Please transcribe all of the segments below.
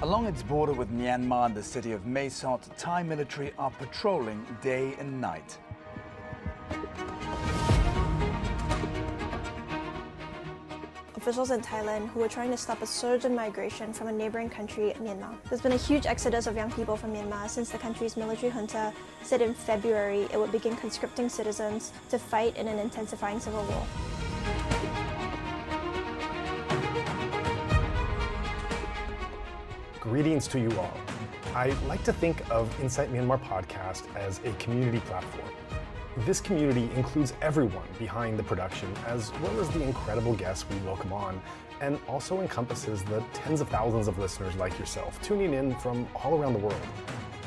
Along its border with Myanmar and the city of Mae Sot, Thai military are patrolling day and night. Officials in Thailand who are trying to stop a surge in migration from a neighboring country, Myanmar. There's been a huge exodus of young people from Myanmar since the country's military junta said in February it would begin conscripting citizens to fight in an intensifying civil war. Greetings to you all. I like to think of Insight Myanmar podcast as a community platform. This community includes everyone behind the production, as well as the incredible guests we welcome on, and also encompasses the tens of thousands of listeners like yourself tuning in from all around the world.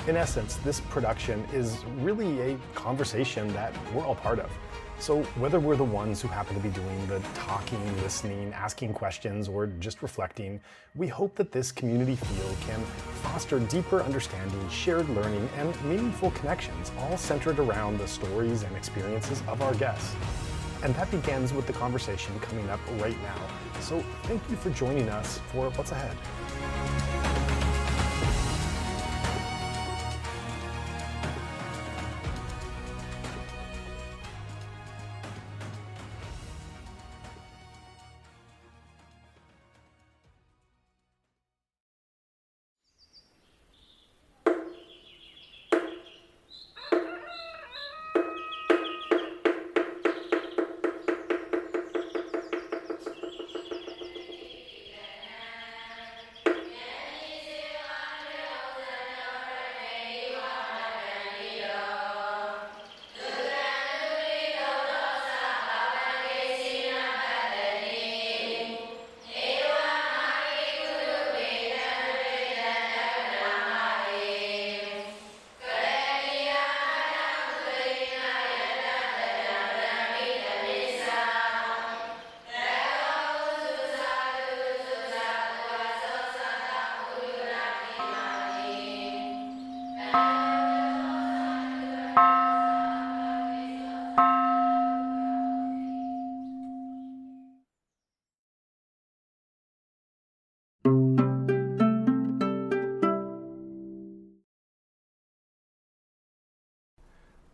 In essence, this production is really a conversation that we're all part of. So whether we're the ones who happen to be doing the talking, listening, asking questions, or just reflecting, we hope that this community feel can foster deeper understanding, shared learning, and meaningful connections, all centered around the stories and experiences of our guests. And that begins with the conversation coming up right now. So thank you for joining us for what's ahead.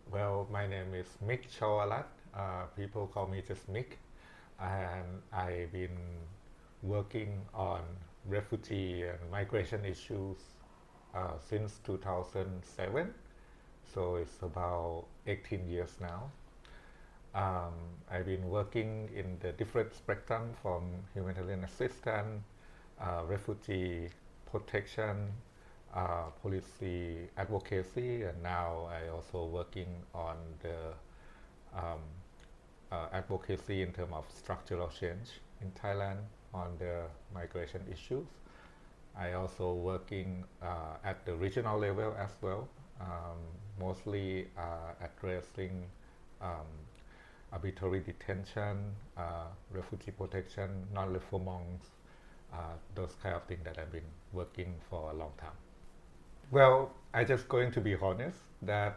Well, my name is Mic Chawaratt. People call me just Mic, and I've been working on refugee and migration issues since 2007. So it's about 18 years now. I've been working in the different spectrum from humanitarian assistance, refugee protection, policy advocacy, and now I also working on the advocacy in terms of structural change in Thailand on the migration issues. I also working at the regional level as well, mostly addressing arbitrary detention, refugee protection, non-refoulement, those kind of things that I've been working for a long time. Well, I just going to be honest that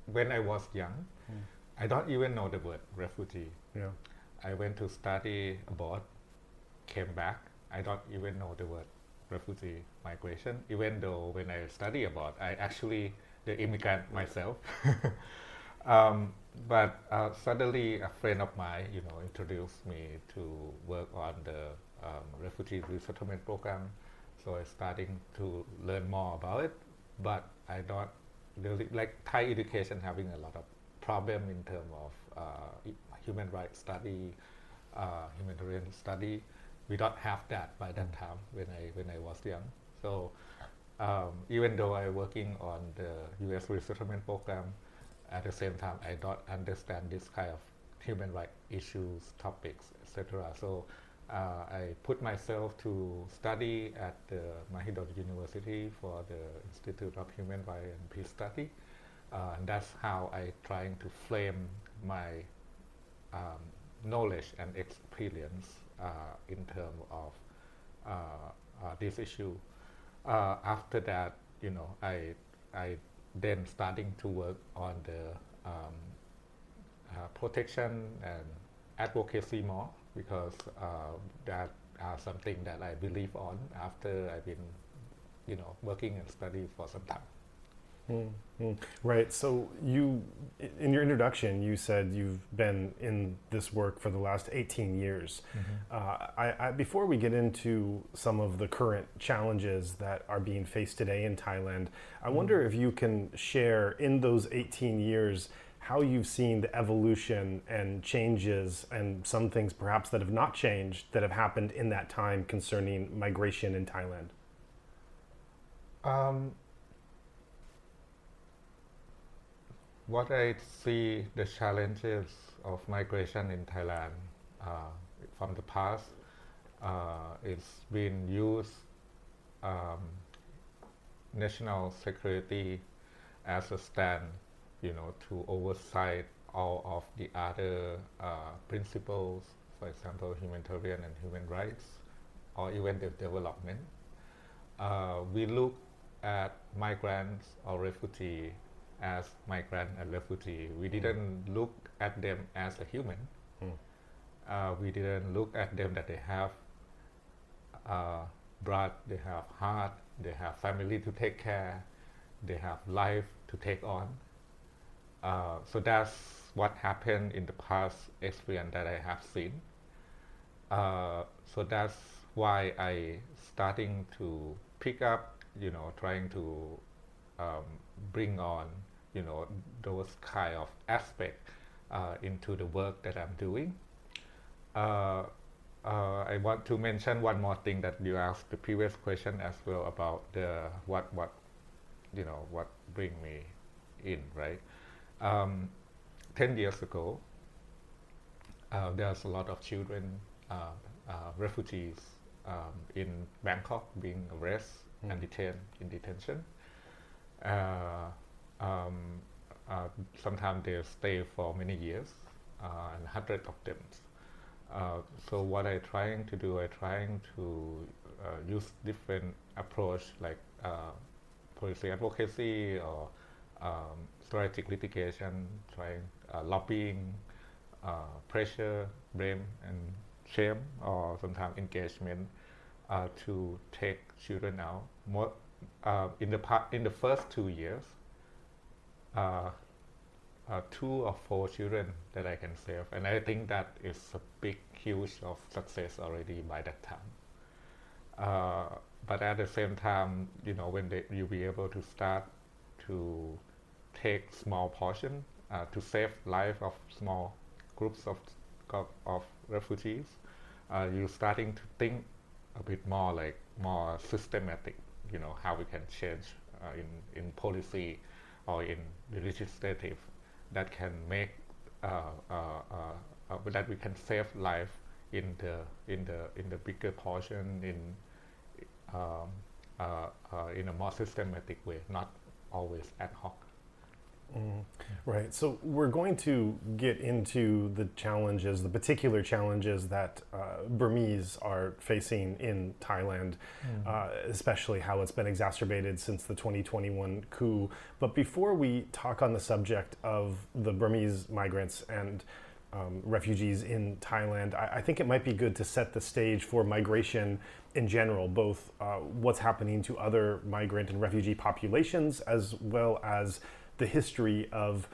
when I was young, I don't even know the word refugee. Yeah. I went to study abroad, came back, I don't even know the word refugee migration, even though when I study abroad, I actually the immigrant myself. But suddenly a friend of mine, introduced me to work on the refugee resettlement program. So I starting to learn more about it, but I don't really like Thai education having a lot of problem in terms of human rights study, humanitarian study. We don't have that by that time when I was young. So even though I working on the U.S. resettlement program, at the same time I don't understand this kind of human rights issues, topics, etc. So I put myself to study at the Mahidol University for the Institute of Human Rights and Peace Study. And that's how I trying to frame my knowledge and experience in terms of this issue. After that, I then starting to work on the protection and advocacy more, because that something that I believe on after I've been, working and study for some time. Right. So you, in your introduction, you said you've been in this work for the last 18 years. Before we get into some of the current challenges that are being faced today in Thailand, I wonder if you can share in those 18 years how you've seen the evolution and changes and some things perhaps that have not changed that have happened in that time concerning migration in Thailand. What I see the challenges of migration in Thailand from the past, it's been used national security as a stand, to oversight all of the other principles, for example, humanitarian and human rights, or even the development. We look at migrants or refugees as migrant and refugee. We didn't look at them as a human. We didn't look at them that they have blood, they have heart, they have family to take care, they have life to take on. So that's what happened in the past experience that I have seen. So that's why I starting to pick up, trying to bring on, those kind of aspects into the work that I'm doing. I want to mention one more thing that you asked the previous question as well about the what bring me in, right? 10 years ago, there's a lot of children, refugees in Bangkok being arrested and detained in detention. Sometimes they stay for many years, and hundreds of them. So what I'm trying to do, use different approach like policy advocacy or strategic litigation, trying lobbying, pressure, blame, and shame, or sometimes engagement to take children out. More in the first 2 years, 2 or 4 children that I can save, and I think that is a big, huge of success already by that time. But at the same time, when you'll be able to start to take small portion to save life of small groups of refugees, you're starting to think a bit more systematic, how we can change in policy or in the legislative that can make that we can save life in the bigger portion in a more systematic way, not always ad hoc. Right. So we're going to get into the challenges, the particular challenges that Burmese are facing in Thailand, especially how it's been exacerbated since the 2021 coup. But before we talk on the subject of the Burmese migrants and refugees in Thailand, I think it might be good to set the stage for migration in general, both what's happening to other migrant and refugee populations, as well as the history of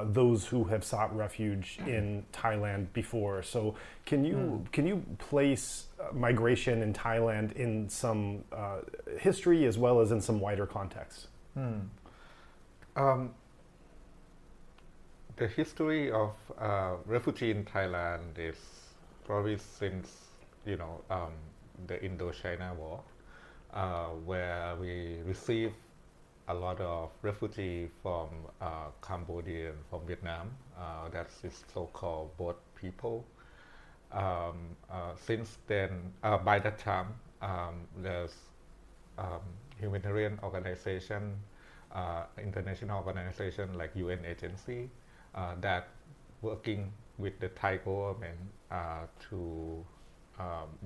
those who have sought refuge in Thailand before. So can you place migration in Thailand in some history as well as in some wider context? The history of refugee in Thailand is probably since the Indo-China War, where we received a lot of refugees from Cambodia and from Vietnam. That's this so-called boat people. Since then, by that time, there's humanitarian organization, international organization like UN agency that working with the Thai government to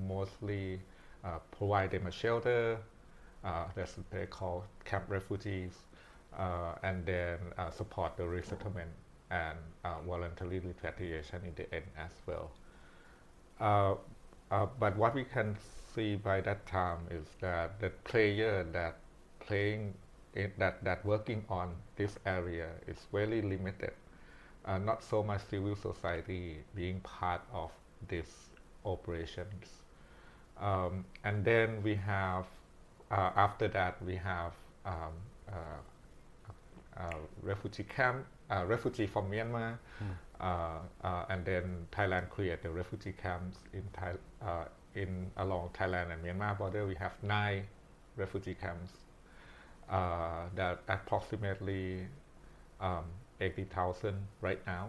mostly provide them a shelter. That's what they call camp refugees, and then support the resettlement and voluntary repatriation in the end as well. but what we can see by that time is that the player that playing that working on this area is very limited. Not so much civil society being part of these operations. And then we have, after that, we have refugee camp, refugee from Myanmar, and then Thailand created the refugee camps in along Thailand and Myanmar border. We have 9 refugee camps that approximately 80,000 right now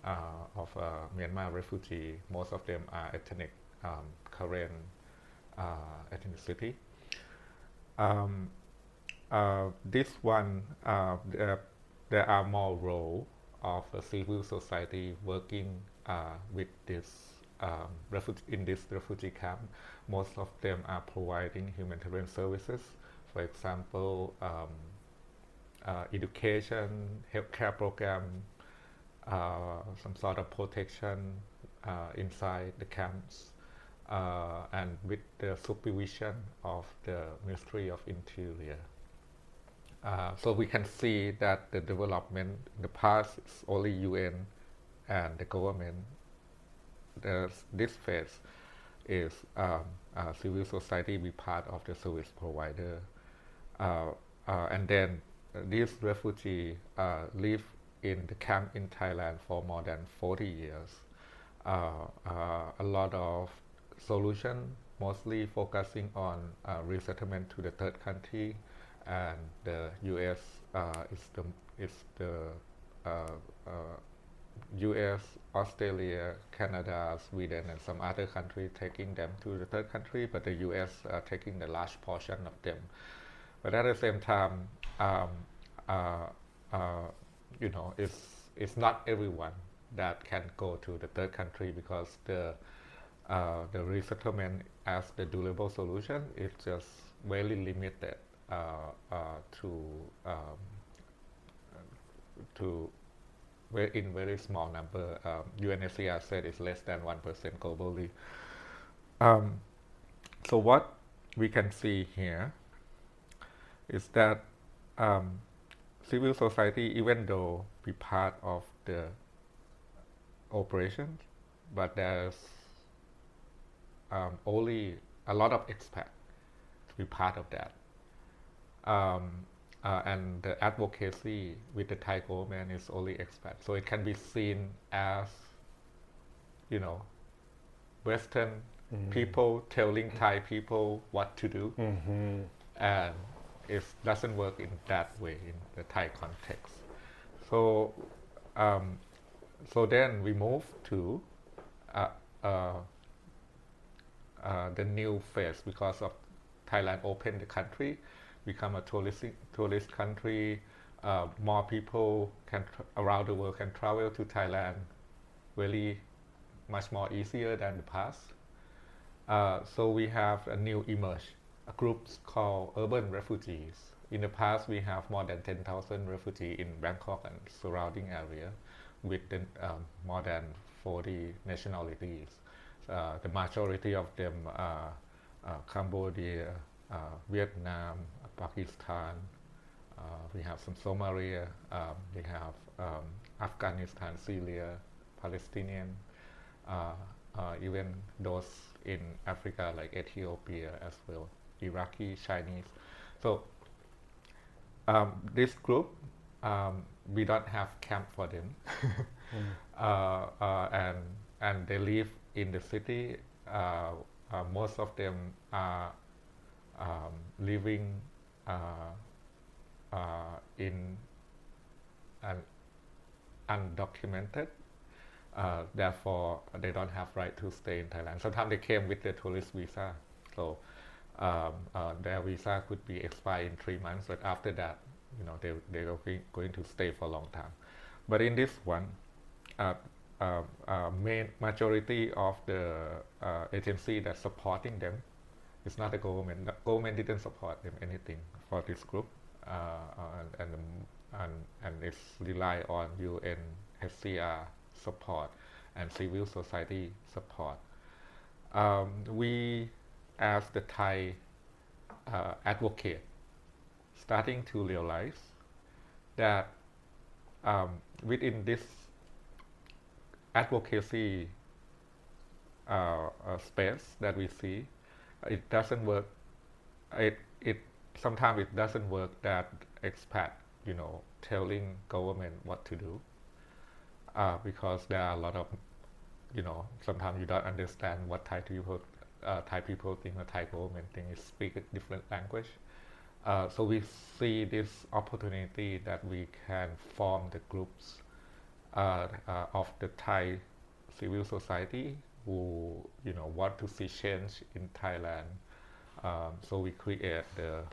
of Myanmar refugee. Most of them are ethnic, Karen ethnicity. This one, there are more role of civil society working with this in this refugee camp. Most of them are providing humanitarian services. For example, education, healthcare program, some sort of protection inside the camps, and with the supervision of the Ministry of Interior. So we can see that the development in the past is only UN and the government. This phase is civil society be part of the service provider. And then these refugees live in the camp in Thailand for more than 40 years. A lot of solution, mostly focusing on resettlement to the third country, and the U.S. is the U.S., Australia, Canada, Sweden, and some other countries taking them to the third country, but the U.S. Taking the large portion of them. But at the same time, it's not everyone that can go to the third country, because the resettlement as the durable solution is just very limited to in very small number. UNHCR said it's less than 1% globally. So what we can see here is that civil society, even though be part of the operations, but there's only a lot of expats to be part of that. And the advocacy with the Thai government is only expat. So it can be seen as, Western people telling Thai people what to do. And it doesn't work in that way in the Thai context. So, so then we move to the new phase, because of Thailand opened the country, become a tourist country. More people around the world can travel to Thailand really much more easier than the past. So we have a new groups called urban refugees. In the past, we have more than 10,000 refugees in Bangkok and surrounding area, with more than 40 nationalities. The majority of them are Cambodia, Vietnam, Pakistan. We have some Somalia. We have Afghanistan, Syria, Palestinian, even those in Africa like Ethiopia as well, Iraqi, Chinese. So this group, we don't have camp for them, and they live in the city. Most of them are living in an undocumented. Therefore, they don't have right to stay in Thailand. Sometimes they came with the tourist visa, so their visa could be expired in 3 months. But after that, they are going to stay for a long time. But in this one, main majority of the agency that's supporting them is not the government. The government didn't support them anything for this group, and it's rely on UNHCR support and civil society support. we, as the Thai advocate, starting to realize that within this advocacy space that we see, it doesn't work. It sometimes it doesn't work that expat, telling government what to do, because there are a lot of, sometimes you don't understand what Thai people think, or Thai government think, is speak a different language. So we see this opportunity that we can form the groups of the Thai civil society who want to see change in Thailand. So we create the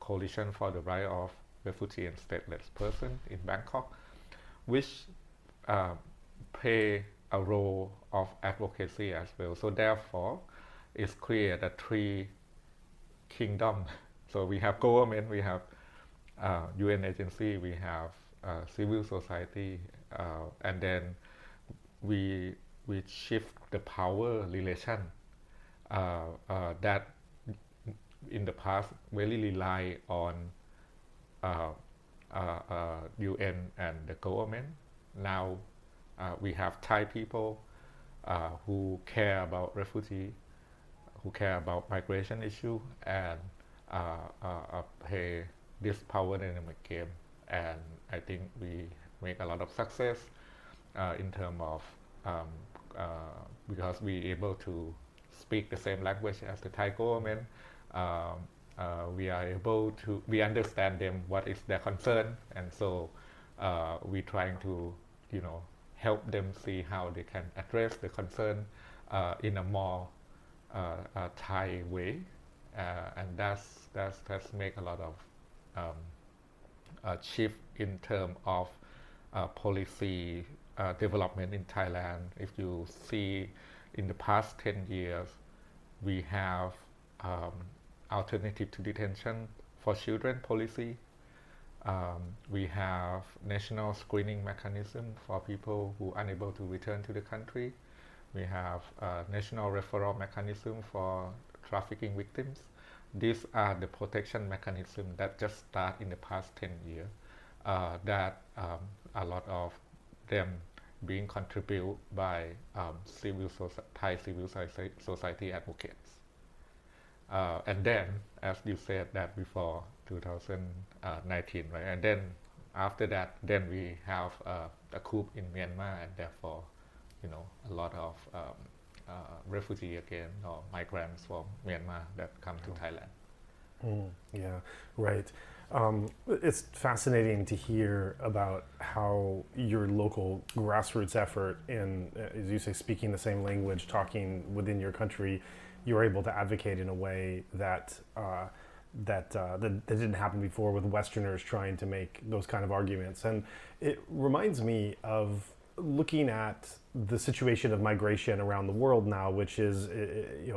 Coalition for the Right of Refugee and Stateless Person in Bangkok, which play a role of advocacy as well. So therefore, it's create a three kingdom. So we have government, we have UN agency, we have civil society, and then we shift the power relation that in the past really rely on UN and the government. Now we have Thai people who care about refugee, who care about migration issue, and play this power dynamic game. And I think we make a lot of success in terms of because we able to speak the same language as the Thai government. We are able to, we understand them, what is their concern, and so we trying to, help them see how they can address the concern in a more Thai way, and that's make a lot of shift in terms of policy development in Thailand. If you see in the past 10 years, we have alternative to detention for children policy. We have national screening mechanism for people who are unable to return to the country. We have national referral mechanism for trafficking victims. These are the protection mechanism that just start in the past 10 years that a lot of them being contributed by Thai civil society advocates. And then, as you said that before 2019, right? And then after that, then we have a coup in Myanmar, and therefore, a lot of refugee again, or migrants from Myanmar that come to Thailand. Yeah, right. It's fascinating to hear about how your local grassroots effort in, as you say, speaking the same language, talking within your country, you're able to advocate in a way that that didn't happen before with Westerners trying to make those kind of arguments. And it reminds me of looking at the situation of migration around the world now, which is,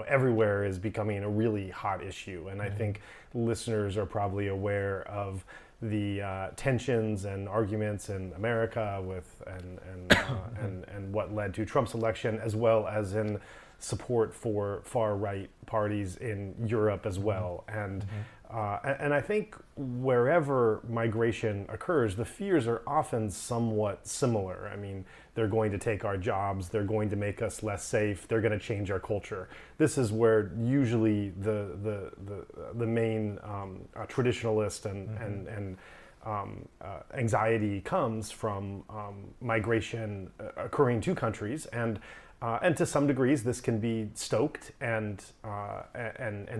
everywhere is becoming a really hot issue. And I think listeners are probably aware of the tensions and arguments in America with and what led to Trump's election, as well as in support for far right parties in Europe as well. And I think wherever migration occurs, the fears are often somewhat similar. I mean, they're going to take our jobs, they're going to make us less safe, they're going to change our culture. This is where usually the main traditionalist and anxiety comes from migration occurring to countries, and to some degrees this can be stoked and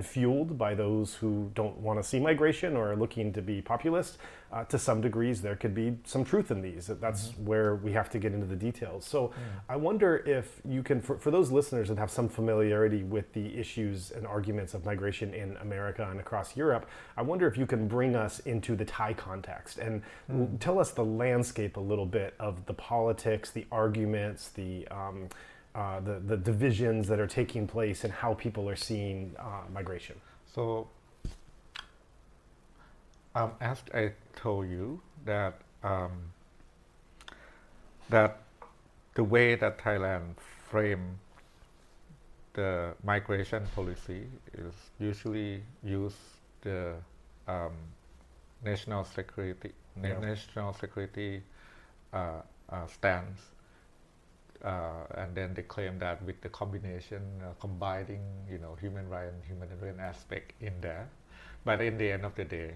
fueled by those who don't want to see migration or are looking to be populist. To some degrees there could be some truth in these. That's where we have to get into the details. So I wonder if you can, for those listeners that have some familiarity with the issues and arguments of migration in America and across Europe, I wonder if you can bring us into the Thai context and tell us the landscape a little bit of the politics, the arguments, the divisions that are taking place and how people are seeing migration. So, as I told you, that that the way that Thailand frame the migration policy is usually use the national security stance, and then they claim that with the combination, combining human right and humanitarian aspect in there, but in the end of the day,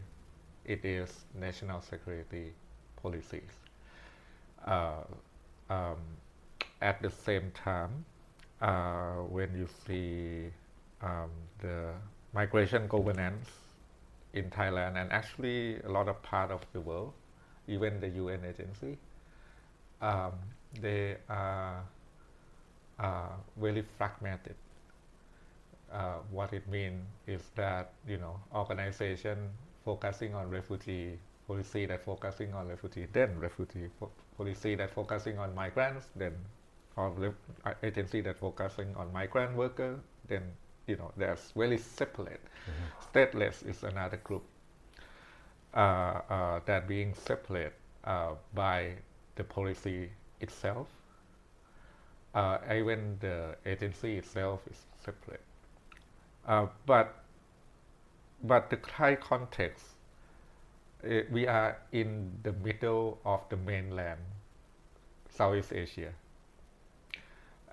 it is national security policies. At the same time, when you see the migration governance in Thailand and actually a lot of part of the world, even the UN agency, they are very fragmented. What it means is that organization focusing on refugee policy that focusing on refugee, then refugee policy that focusing on migrants, then or agency that focusing on migrant worker, then there's very separate. Stateless is another group that being separate by the policy itself. Even the agency itself is separate. But the Thai context, we are in the middle of the mainland, Southeast Asia.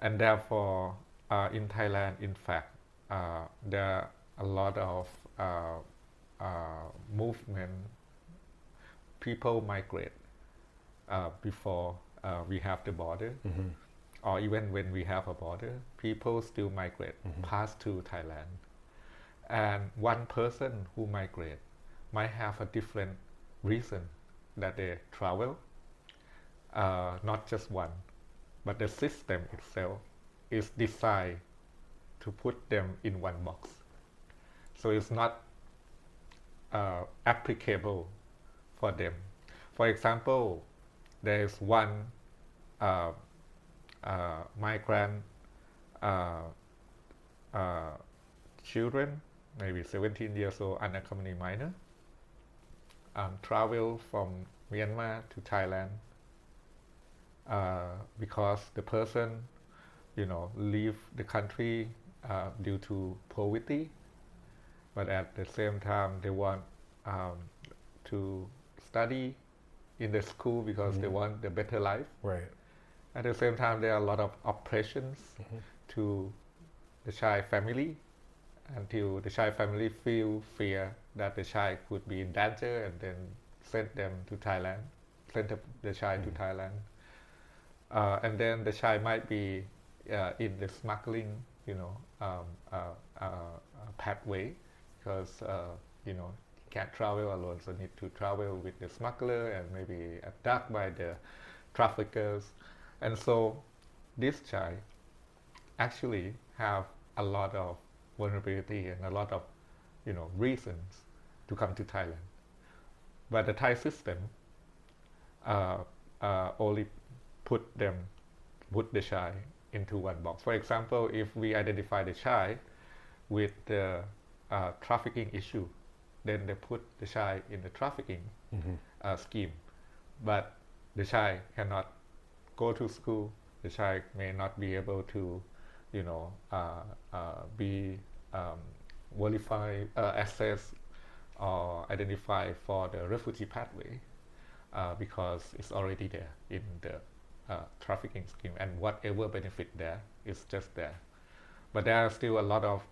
And therefore, in Thailand, in fact, there are a lot of movement. People migrate before we have the border, or even when we have a border, people still migrate past to Thailand. And one person who migrate might have a different reason that they travel, not just one. But the system itself is designed to put them in one box. So it's not applicable for them. For example, there is one migrant children, maybe 17 years old, unaccompanied minor, travel from Myanmar to Thailand because the person, leave the country due to poverty, but at the same time they want to study in the school because they want the better life. Right. At the same time, there are a lot of oppressions to the child family until the child family feel fear that the child could be in danger and then send them to Thailand, send the child to Thailand. And then the child might be in the smuggling, pathway because, he can't travel alone, so need to travel with the smuggler and maybe attacked by the traffickers. And so this child actually have a lot of vulnerability and a lot of, reasons to come to Thailand. But the Thai system only put the child into one box. For example, if we identify the child with the trafficking issue, then they put the child in the trafficking scheme. But the child cannot go to school. The child may not be able to, be verified, access or identify for the refugee pathway because it's already there in the trafficking scheme, and whatever benefit there is just there. But there are still a lot of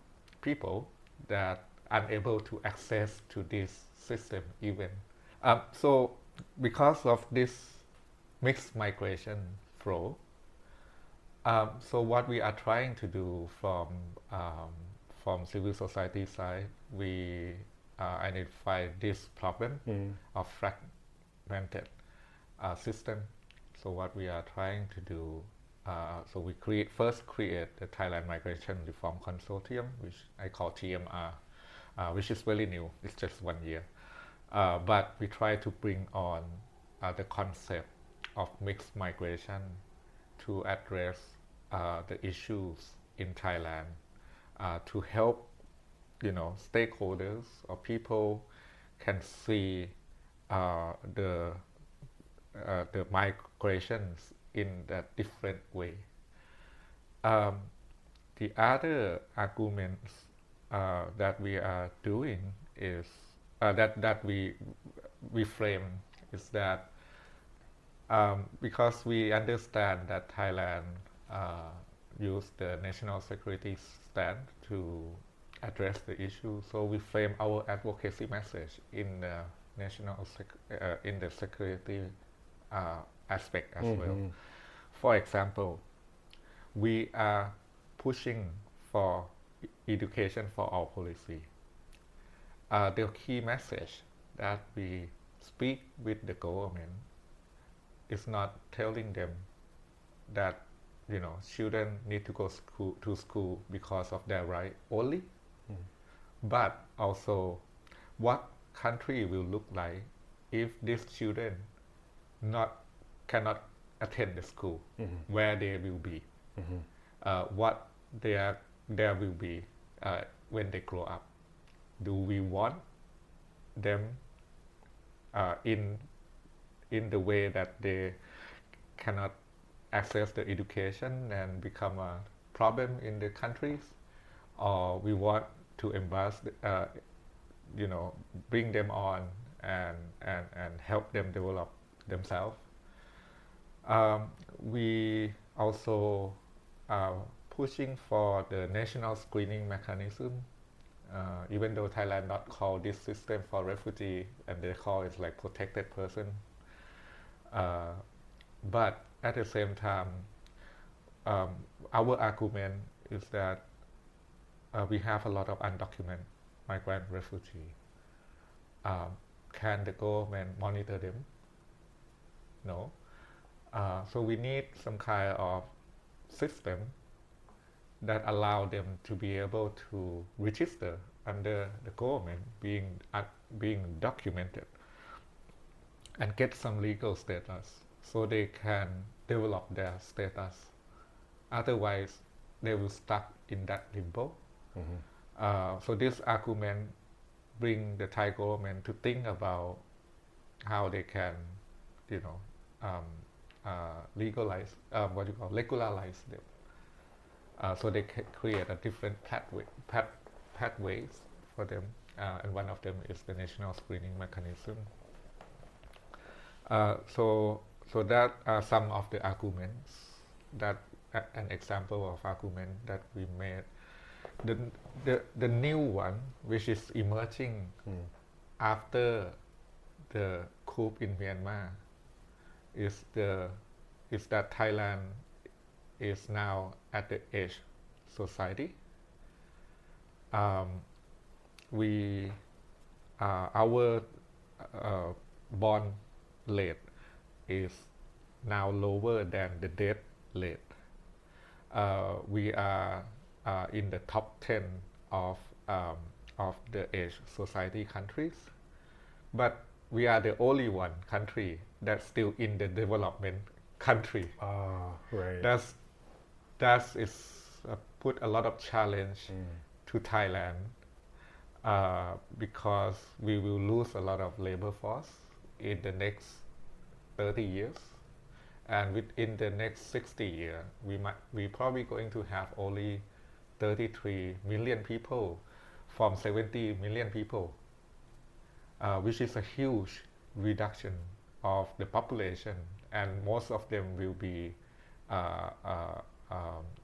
people that are unable to access to this system even. So because of this mixed migration flow, so what we are trying to do from civil society side, we identify this problem of fragmented system. So what we are trying to do, so we first create the Thailand Migration Reform Consortium, which I call TMR, which is very new. It's just 1 year. But we try to bring on the concept of mixed migration to address the issues in Thailand, to help stakeholders or people can see the migrations in a different way. the other arguments that we are doing is that we frame is that because we understand that Thailand use the national security stand to address the issue, so we frame our advocacy message in the in the security aspect as well. For example, we are pushing for education for all policy. The key message that we speak with the government is not telling them that children need to go to school because of their right only, but also what country will look like if these children cannot attend the school, where they will be, what there will be when they grow up. Do we want them in the way that they cannot access the education and become a problem in the countries, or we want to embrace bring them on and help them develop themselves. We also are pushing for the national screening mechanism, even though Thailand not call this system for refugee and they call it like protected person. But at the same time, our argument is that we have a lot of undocumented migrant refugee. Can the government monitor them? No. So we need some kind of system that allow them to be able to register under the government, being documented, and get some legal status, so they can develop their status. Otherwise, they will stuck in that limbo. So this argument bring the Thai government to think about how they can, legalize, regularize them. So they can create a different pathways for them, and one of them is the national screening mechanism. So that are some of the arguments that an example of argument that we made. The new one, which is emerging after the coup in Myanmar, is that Thailand is now at the age society. Our born rate is now lower than the death rate. We are in the top 10 of the age society countries, but we are the only one country that's still in the development country. Right. That is put a lot of challenge to Thailand, because we will lose a lot of labor force in the next 30 years, and within the next 60 years, we probably going to have only 33 million people from 70 million people, which is a huge reduction of the population, and most of them will be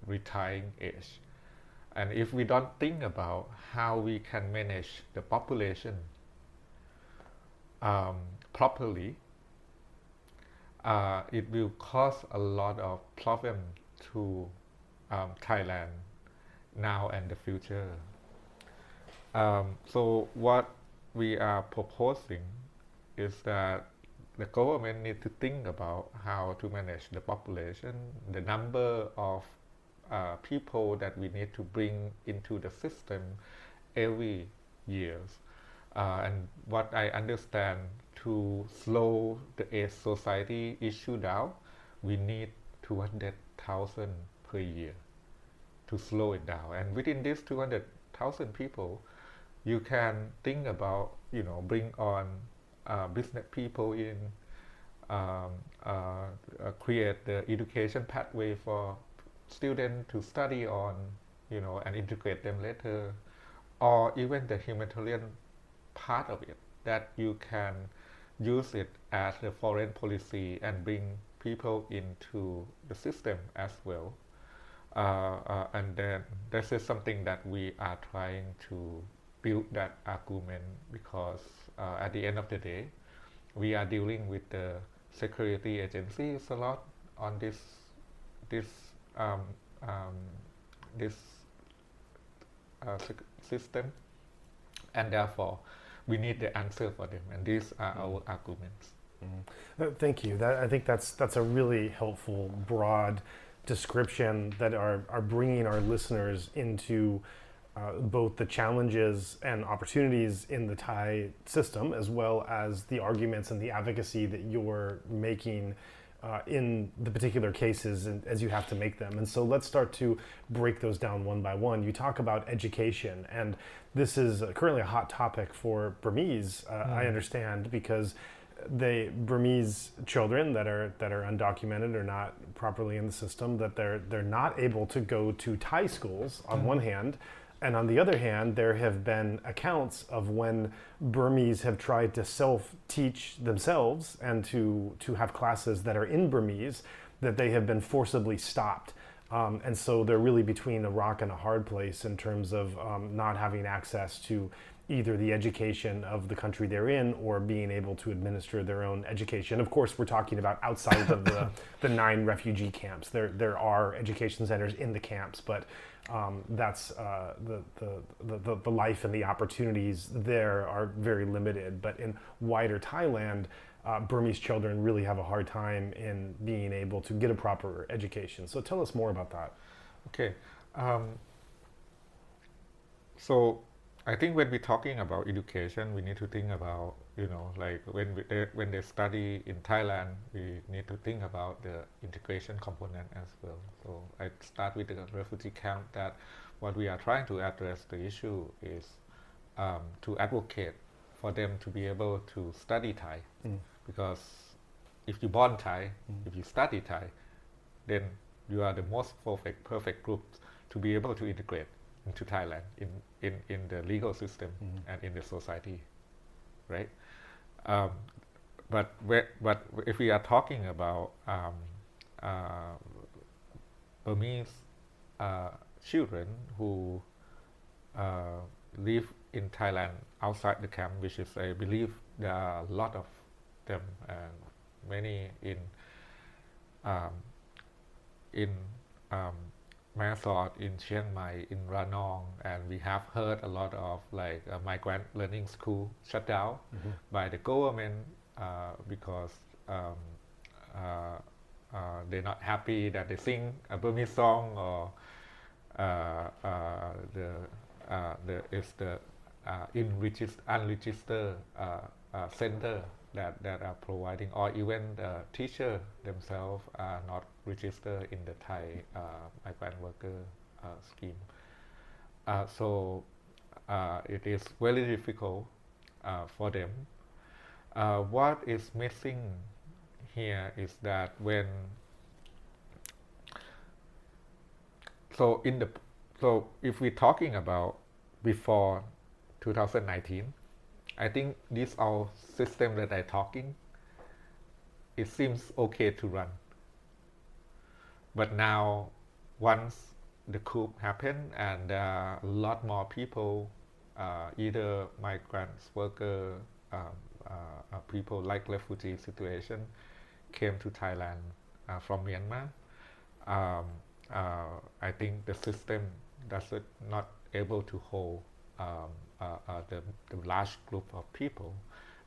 retiring age. And if we don't think about how we can manage the population properly, it will cause a lot of problem to Thailand now and the future. So what we are proposing is that the government needs to think about how to manage the population, the number of people that we need to bring into the system every year. And what I understand, to slow the age society issue down, we need 200,000 per year to slow it down. And within these 200,000 people, you can think about, bring on business people in, create the education pathway for students to study on, and integrate them later, or even the humanitarian part of it, that you can use it as a foreign policy and bring people into the system as well. And then this is something that we are trying to build that argument, because at the end of the day, we are dealing with the security agencies a lot on this system, and therefore we need the answer for them, and these are our arguments. Thank you. I think that's a really helpful, broad description that are bringing our listeners into both the challenges and opportunities in the Thai system, as well as the arguments and the advocacy that you're making in the particular cases as you have to make them. And so let's start to break those down one by one. You talk about education, and this is currently a hot topic for Burmese, I understand, because Burmese children that are undocumented or not properly in the system, that they're not able to go to Thai schools on one hand, and on the other hand, there have been accounts of when Burmese have tried to self-teach themselves and to have classes that are in Burmese, that they have been forcibly stopped. And so they're really between a rock and a hard place in terms of not having access to either the education of the country they're in or being able to administer their own education. Of course, we're talking about outside of the 9 refugee camps. There are education centers in the camps, but that's the life and the opportunities there are very limited. But in wider Thailand, Burmese children really have a hard time in being able to get a proper education. So tell us more about that. Okay. So I think when we're talking about education, we need to think about, like when they study in Thailand, we need to think about the integration component as well. So I start with the refugee camp, that what we are trying to address the issue is to advocate for them to be able to study Thai. Because if you're born Thai, if you study Thai, then you are the most perfect group to be able to integrate into Thailand in the legal system and in the society, right? But if we are talking about Burmese children who live in Thailand outside the camp, which is, I believe, there are a lot of them, and many in Mae Sot, in Chiang Mai, in Ranong, and we have heard a lot of migrant learning school shut down by the government because they're not happy that they sing a Burmese song, or unregistered center that are providing, or even the teacher themselves are not registered in the Thai migrant worker scheme. So it is very difficult for them. What is missing here is that so if we're talking about before 2019, I think this our system that I'm talking, it seems okay to run. But now, once the coup happened and a lot more people, either migrants, workers, people like refugee situation, came to Thailand from Myanmar, I think the system does not able to hold the large group of people,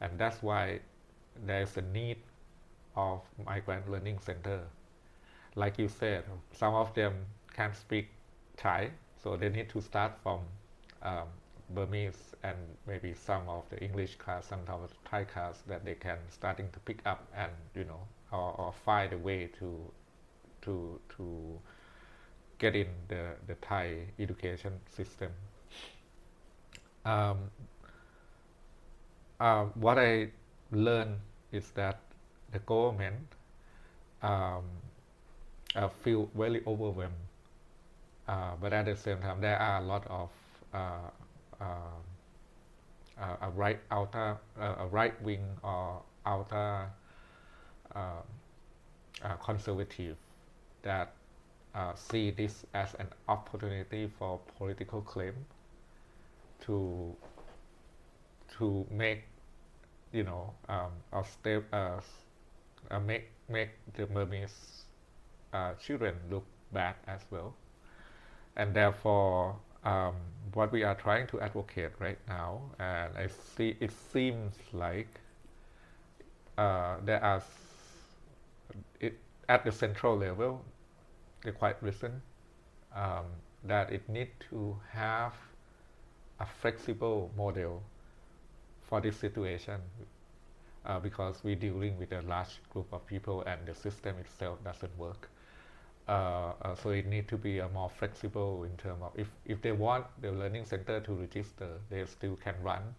and that's why there is a need of migrant learning center. Like you said, some of them can't speak Thai, so they need to start from Burmese and maybe some of the English class, some of the Thai class that they can starting to pick up, and or find a way to get in the Thai education system. What I learned is that the government feel very overwhelmed but at the same time, there are a lot of a right wing or outer conservative that see this as an opportunity for political claim to make make the Burmese children look bad as well, and therefore what we are trying to advocate right now, and it seems like there are at the central level, the quite recent, that it need to have a flexible model for this situation, because we're dealing with a large group of people and the system itself doesn't work. So it needs to be a more flexible in terms of if they want the learning center to register, they still can run,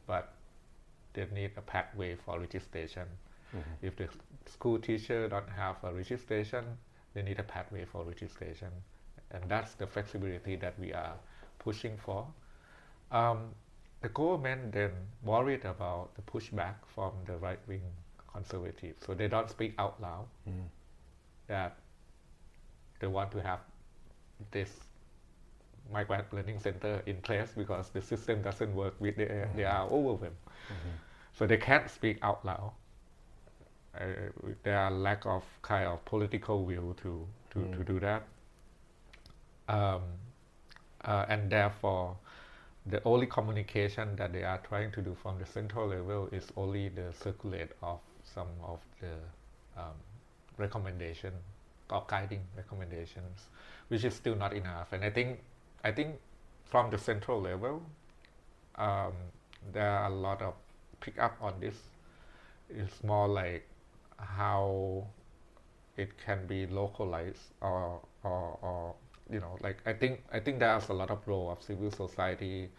but they need a pathway for registration. Mm-hmm. If the school teacher don't have a registration, they need a pathway for registration, and that's the flexibility that we are pushing for. The government then worried about the pushback from the right-wing conservatives, so they don't speak out loud that they want to have this migrant learning center in place because the system doesn't work with they are overwhelmed. So they can't speak out loud. There are lack of kind of political will to do that, and therefore the only communication that they are trying to do from the central level is only the circulate of some of the recommendation or guiding recommendations, which is still not enough. And I think from the central level, there are a lot of pick up on this. It's more like how it can be localized or like I think there's a lot of role of civil society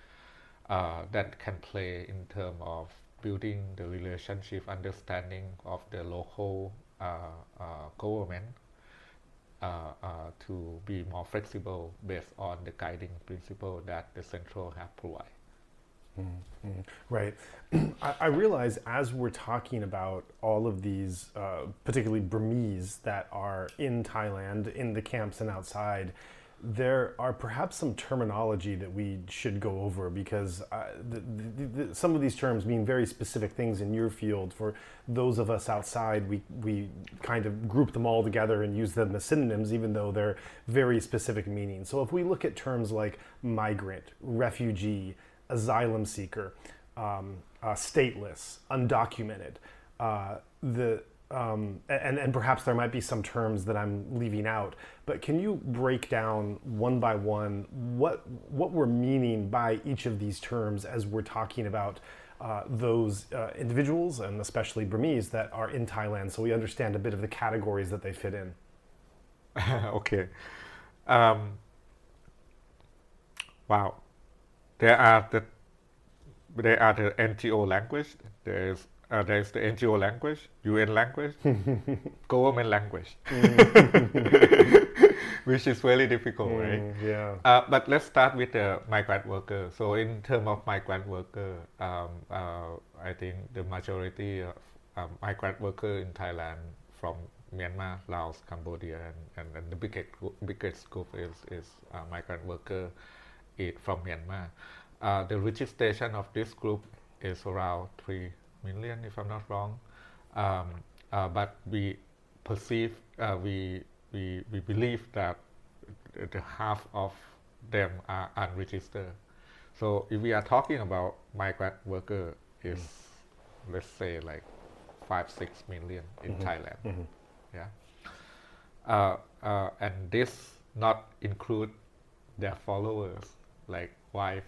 that can play in terms of building the relationship, understanding of the local government to be more flexible based on the guiding principle that the central have provided. Right. I realize as we're talking about all of these, particularly Burmese that are in Thailand, in the camps and outside, there are perhaps some terminology that we should go over because some of these terms mean very specific things in your field. For those of us outside, we kind of group them all together and use them as synonyms, even though they're very specific meanings. So if we look at terms like migrant, refugee, asylum seeker, stateless, undocumented, and perhaps there might be some terms that I'm leaving out, but can you break down one by one what we're meaning by each of these terms as we're talking about those individuals, and especially Burmese, that are in Thailand, so we understand a bit of the categories that they fit in? Okay. Wow. There are the NGO language. There's the NGO language, UN language, government language, which is very difficult, right? Yeah. But let's start with the migrant worker. So in terms of migrant worker, I think the majority of migrant worker in Thailand from Myanmar, Laos, Cambodia, and the biggest group is migrant worker from Myanmar. The registration of this group is around 3 million, if I'm not wrong. But we perceive, we believe that the half of them are unregistered. So if we are talking about migrant worker, is let's say like 5-6 million in Thailand. Yeah. And this not include their followers like wife,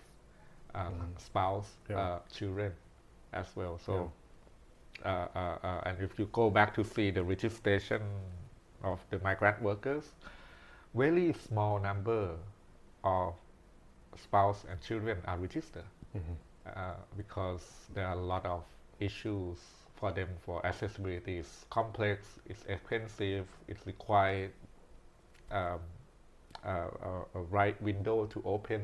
spouse, children as well. So and if you go back to see the registration of the migrant workers, very small number of spouse and children are registered, because there are a lot of issues for them. For accessibility is complex, it's expensive, it requires a right window to open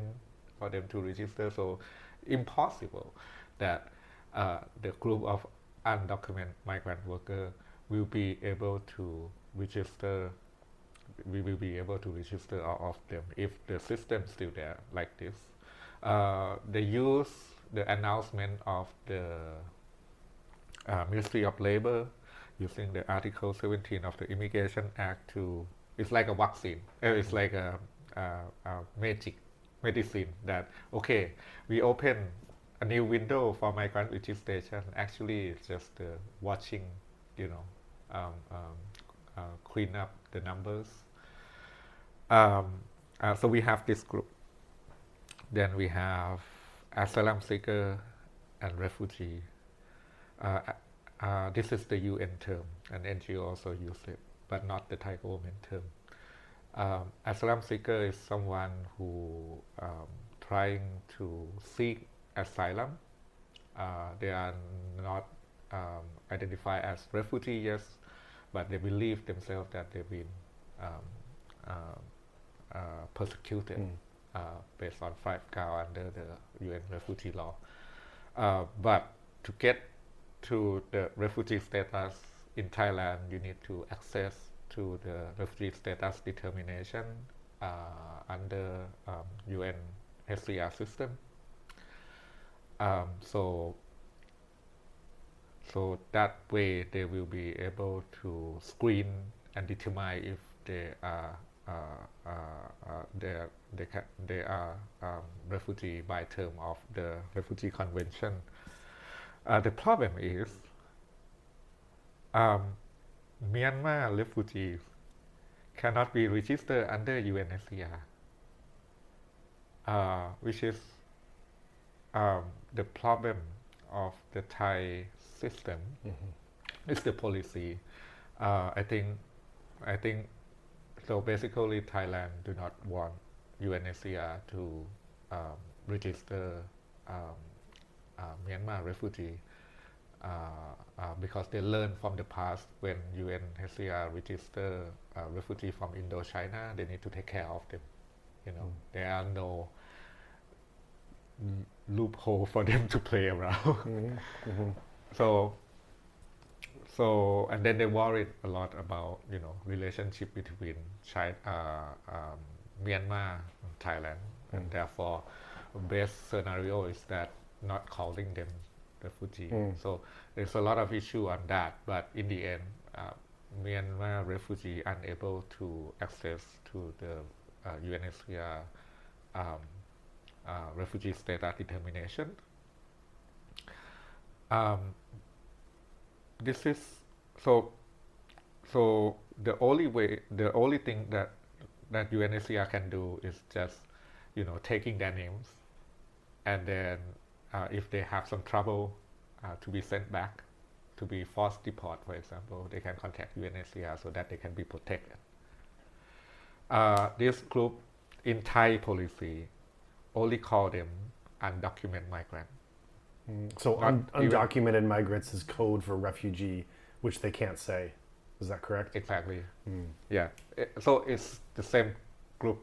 for them to register. So impossible that the group of undocumented migrant workers will be able to register. We will be able to register all of them if the system is still there like this. They use the announcement of the Ministry of Labor using the Article 17 of the Immigration Act to, it's like a vaccine, it's like a magic medicine that, okay, we open a new window for migrant registration. Actually, it's just watching, clean up the numbers. So we have this group. Then we have asylum seeker and refugee. This is the UN term, and NGO also use it, but not the Thai government term. Asylum seeker is someone who trying to seek asylum. They are not identified as refugees, yes, but they believe themselves that they've been persecuted based on 5 cow under the UN refugee law. But to get to the refugee status in Thailand, you need to access to the refugee status determination under UNHCR system. So that way they will be able to screen and determine if they are refugee by term of the refugee convention. The problem is Myanmar refugees cannot be registered under UNHCR, which is the problem of the Thai system. It's the policy. I think so. Basically, Thailand do not want UNHCR to register Myanmar refugee because they learned from the past when UNHCR register refugee from Indochina, they need to take care of them. There are no loophole for them to play around. So and then they worried a lot about relationship between Myanmar and Thailand, and therefore best scenario is that not calling them refugee. So there's a lot of issue on that, but in the end, Myanmar refugee unable to access to the UNHCR refugee status determination. This is so the only thing that UNHCR can do is just taking their names, and then if they have some trouble to be sent back, to be forced deport, for example, they can contact UNHCR so that they can be protected. This group in Thai policy only call them undocumented migrant. So undocumented migrants is code for refugee, which they can't say. Is that correct? Exactly. Yeah. So it's the same group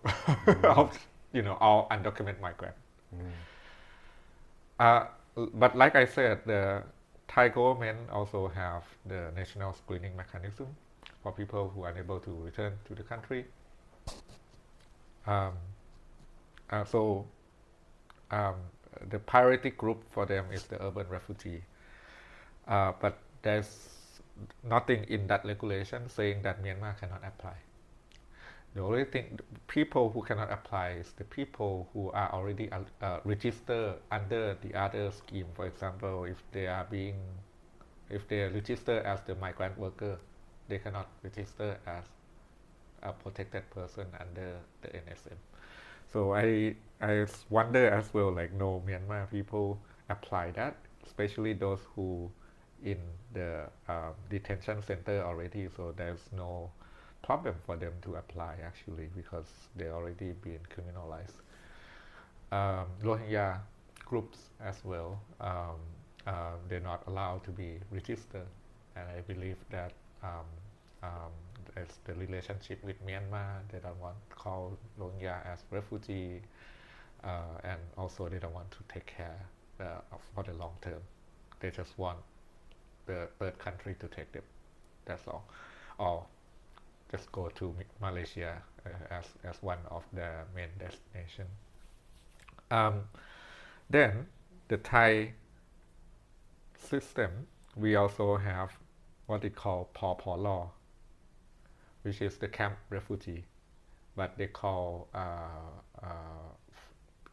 of all undocumented migrant. But like I said, the Thai government also have the national screening mechanism for people who are unable to return to the country. The priority group for them is the urban refugee. But there's nothing in that regulation saying that Myanmar cannot apply. The only thing, people who cannot apply is the people who are already registered under the other scheme. For example, if they are registered as the migrant worker, they cannot register as a protected person under the NSM. So I wonder as well, no Myanmar people apply that, especially those who in the detention center already. So there's no problem for them to apply actually, because they already been criminalized. Rohingya groups as well, they're not allowed to be registered, and I believe that as the relationship with Myanmar. They don't want to call Rohingya as refugee, and also they don't want to take care for the long term. They just want the third country to take them. That's all. Or just go to Malaysia as one of the main destination. Then the Thai system, we also have what they call Paw law, which is the camp refugee, but they call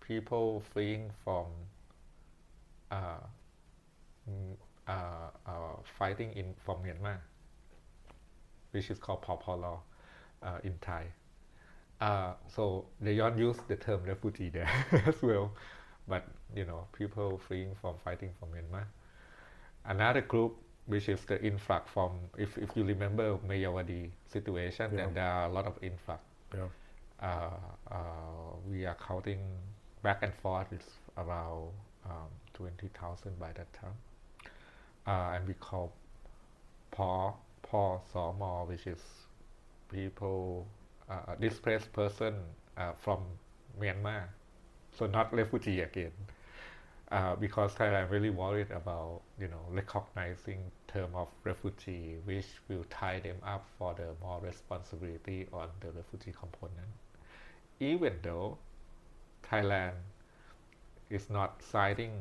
people fleeing from fighting from Myanmar, which is called Paw law in Thai. So they don't use the term refugee there as well, but people fleeing from fighting from Myanmar. Another group, which is the influx from, if you remember Mayawadi situation, then there are a lot of influx. We are counting back and forth, it's around 20,000 by that time. And we call Paw Sawmor, which is people, displaced person from Myanmar, so not refugee again, because Thailand really worried about recognizing term of refugee, which will tie them up for the more responsibility on the refugee component. Even though Thailand is not signing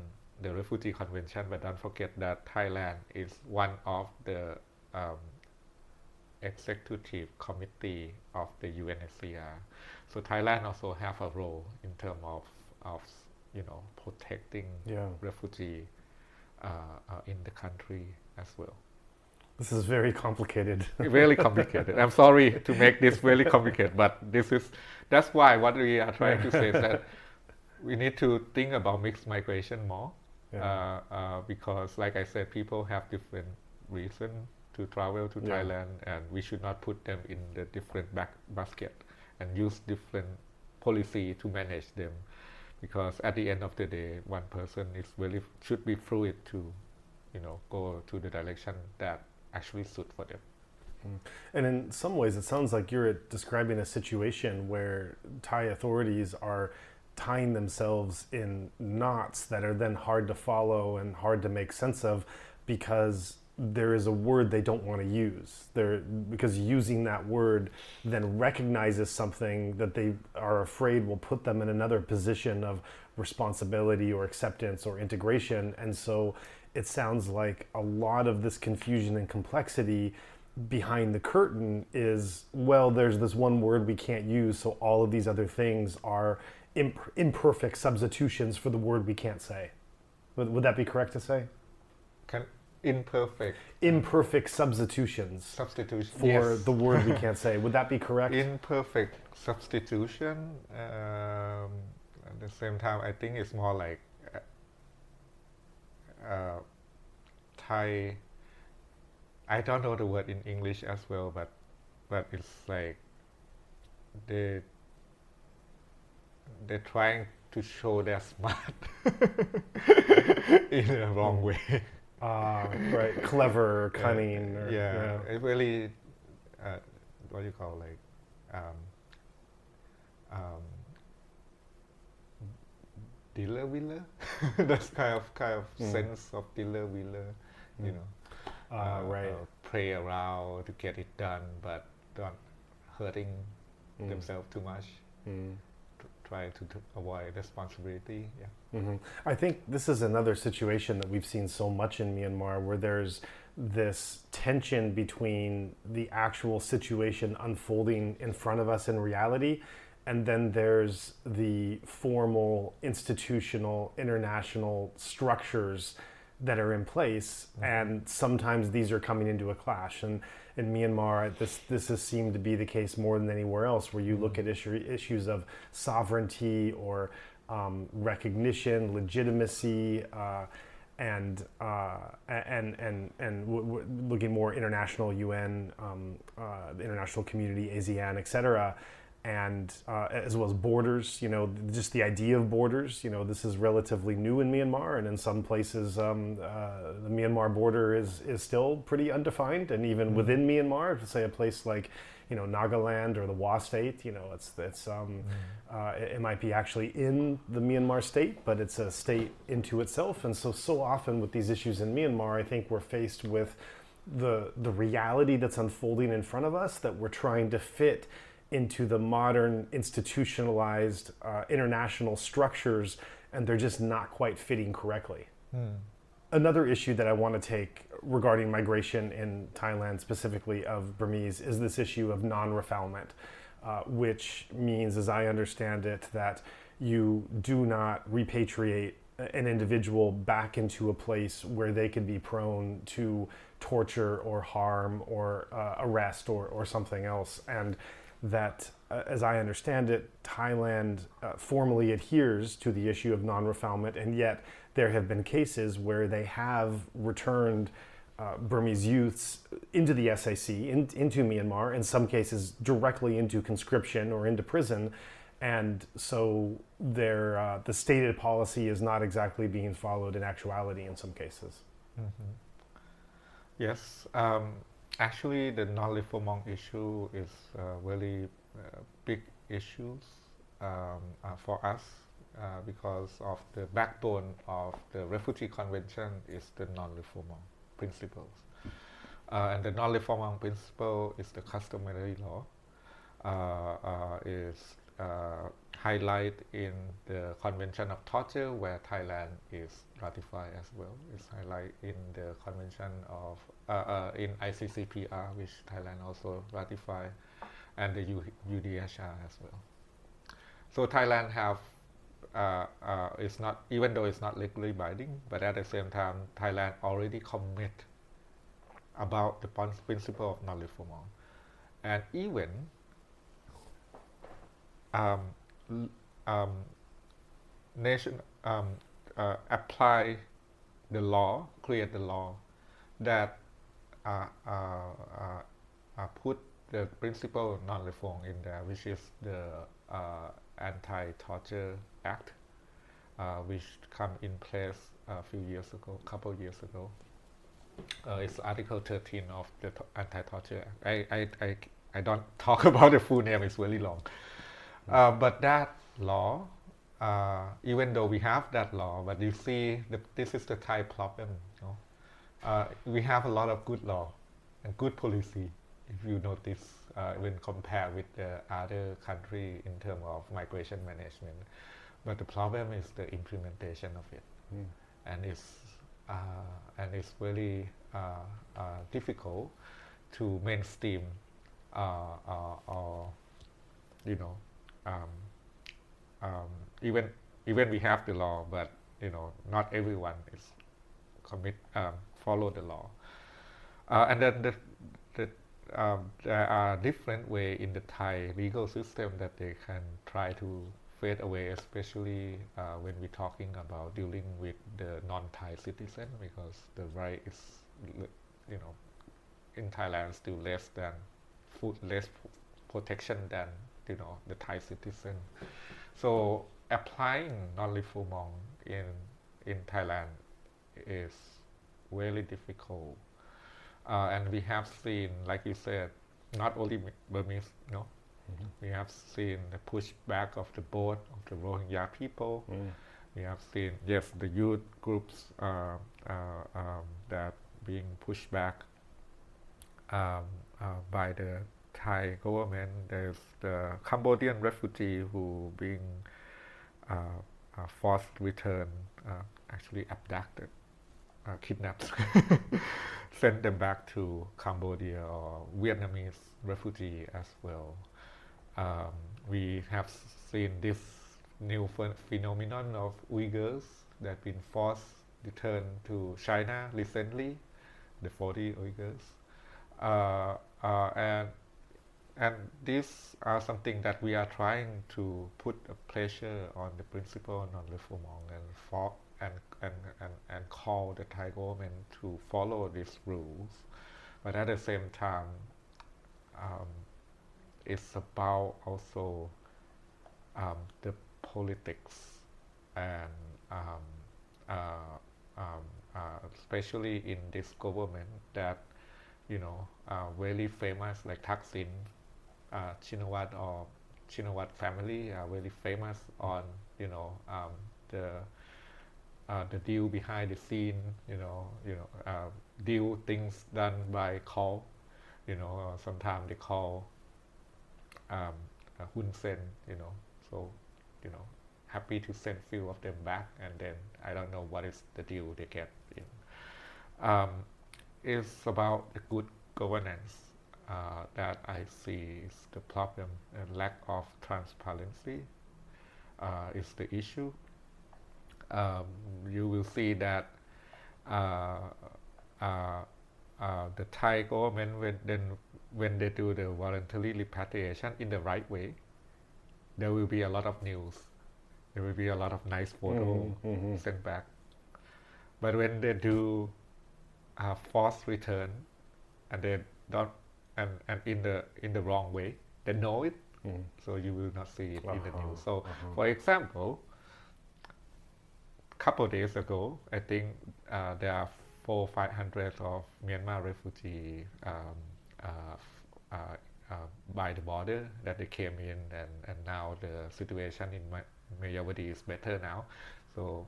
the refugee convention, but don't forget that Thailand is one of the executive committee of the UNHCR. So Thailand also have a role in terms of protecting refugee in the country as well. This is very complicated. Really complicated. I'm sorry to make this really complicated, but that's why what we are trying to say is that we need to think about mixed migration more, because like I said, people have different reasons to travel to Thailand, and we should not put them in the different basket and use different policy to manage them, because at the end of the day, one person should be fluid to go to the direction that actually suit for them. And in some ways, it sounds like you're describing a situation where Thai authorities are tying themselves in knots that are then hard to follow and hard to make sense of, because there is a word they don't want to use. Because using that word then recognizes something that they are afraid will put them in another position of responsibility or acceptance or integration. And so it sounds like a lot of this confusion and complexity behind the curtain is, well, there's this one word we can't use, so all of these other things are imperfect substitutions for the word we can't say. Would that be correct to say? Imperfect substitutions for the word we can't say. Would that be correct? Imperfect substitution. At the same time, I think it's more like Thai. I don't know the word in English as well, but it's like they're trying to show they're smart in a wrong way. Right, clever, cunning. It really, what do you call dealer wheeler? That's kind of sense of dealer wheeler, play around to get it done, but not hurting themselves too much. Try to avoid responsibility. I think this is another situation that we've seen so much in Myanmar, where there's this tension between the actual situation unfolding in front of us in reality, and then there's the formal, institutional, international structures that are in place, and sometimes these are coming into a clash. And in Myanmar, this has seemed to be the case more than anywhere else, where you look at issues of sovereignty or recognition, legitimacy, and looking more international, UN, the international community, ASEAN, etc. and as well as borders, just the idea of borders. This is relatively new in Myanmar, and in some places the Myanmar border is still pretty undefined, and even within Myanmar, say a place like Nagaland or the Wa state, it might be actually in the Myanmar state, but it's a state into itself. And so often with these issues in Myanmar, I think we're faced with the reality that's unfolding in front of us that we're trying to fit into the modern institutionalized international structures, and they're just not quite fitting correctly. Another issue that I want to take regarding migration in Thailand, specifically of Burmese, is this issue of non-refoulement, which means, as I understand it, that you do not repatriate an individual back into a place where they could be prone to torture or harm or arrest or something else. And that, as I understand it, Thailand formally adheres to the issue of non-refoulement, and yet there have been cases where they have returned Burmese youths into the SAC, into Myanmar, in some cases directly into conscription or into prison. And so the stated policy is not exactly being followed in actuality in some cases. Yes, actually the non-refoulement issue is a really big issue for us because of the backbone of the Refugee Convention is the non-refoulement principles. And the non-refoulement principle is the customary law, is highlighted in the Convention of Torture, where Thailand is ratified as well. It's highlighted in the Convention of in ICCPR, which Thailand also ratified, and the UDHR as well. So Thailand have it's not, even though it's not legally binding, but at the same time Thailand already commit about the principle of non-refoulement, and even nation apply the law, create the law that put the principle of non-refoulement in there, which is the Anti-Torture Act, which come in place a few years ago, couple years ago. It's Article 13 of the Anti-Torture Act. I don't talk about the full name; it's really long. But that law, even though we have that law, but you see, this is the Thai problem. We have a lot of good law and good policy, if you notice, when compared with the other country in terms of migration management. But the problem is the implementation of it, and it's really difficult to mainstream or even we have the law, but not everyone is follow the law, and then there are different ways in the Thai legal system that they can try to fade away, especially when we're talking about dealing with the non-Thai citizen, because the right is, in Thailand still less protection than the Thai citizen. So applying non-refoulement in Thailand is really difficult, and we have seen, like you said, not only Burmese, we have seen the pushback of the both of the Rohingya people. We have seen, yes, the youth groups that being pushed back by the Thai government. There's the Cambodian refugee who being forced return, actually abducted, kidnapped, sent them back to Cambodia, or Vietnamese refugee as well. We have seen this new phenomenon of Uyghurs that been forced return to China recently, the 40 Uyghurs, and these are something that we are trying to put a pressure on the principle of non-refoulement and call the Thai government to follow these rules. But at the same time, it's about also the politics and especially in this government that very famous, like Thaksin, Chinawat or Chinawat family are very famous on the deal behind the scene, deal things done by call, sometimes they call Hun Sen, so happy to send few of them back, and then I don't know what is the deal they get in. It's about the good governance that I see is the problem, and lack of transparency is the issue. You will see that the Thai government, when they do the voluntary repatriation in the right way, there will be a lot of news. There will be a lot of nice photos sent back. But when they do forced return, and they don't, and in the wrong way, they know it, so you will not see it in the news. So, for example, couple days ago, I think there are 400-500 of Myanmar refugees by the border that they came in, and now the situation in Mayawadi is better now. So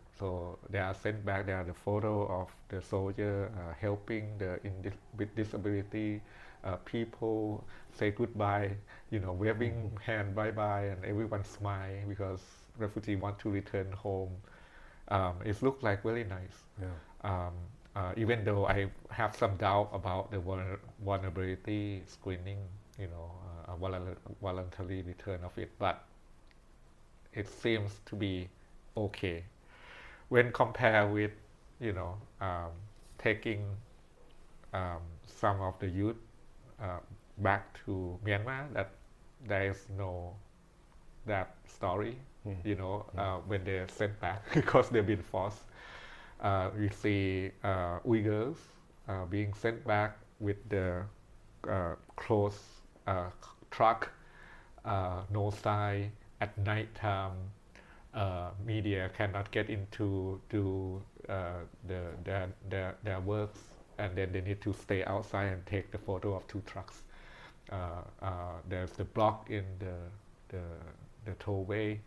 they are sent back. There are the photo of the soldier helping the with disability people, say goodbye, waving hand bye-bye, and everyone smile because refugees want to return home. It looks like really nice. Yeah. Even though I have some doubt about the vulnerability screening, voluntary return of it, but it seems to be okay when compared with, taking some of the youth back to Myanmar. That there is no that story. When they're sent back because they've been forced. We see Uyghurs being sent back with the closed truck, no sign, at night time. Media cannot get into their works, and then they need to stay outside and take the photo of two trucks. There's the block in the tollway,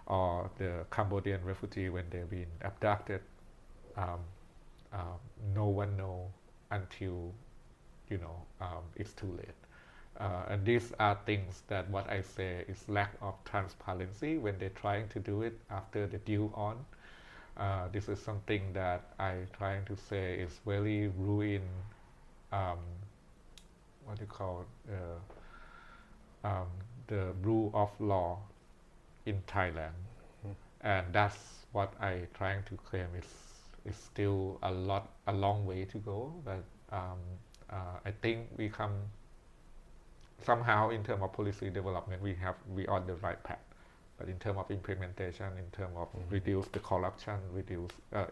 or the Cambodian refugee when they've been abducted. No one know until it's too late. And these are things that what I say is lack of transparency when they're trying to do it after the deal on. This is something that I trying to say is very ruin what do you call the rule of law in Thailand, and that's what I trying to claim is still a long way to go. But I think we come somehow in terms of policy development, we on the right path. But in terms of implementation, in terms of reduce the corruption,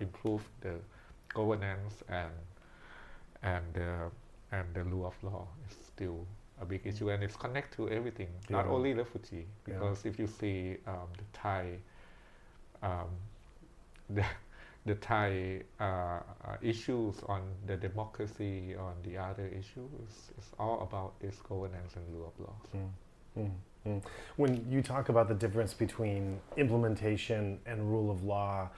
improve the governance and the rule of law is still a big issue, and it's connected to everything, not only refugee. Because if you see the Thai the Thai issues on the democracy, on the other issues, is all about this governance and rule of law. When you talk about the difference between implementation and rule of law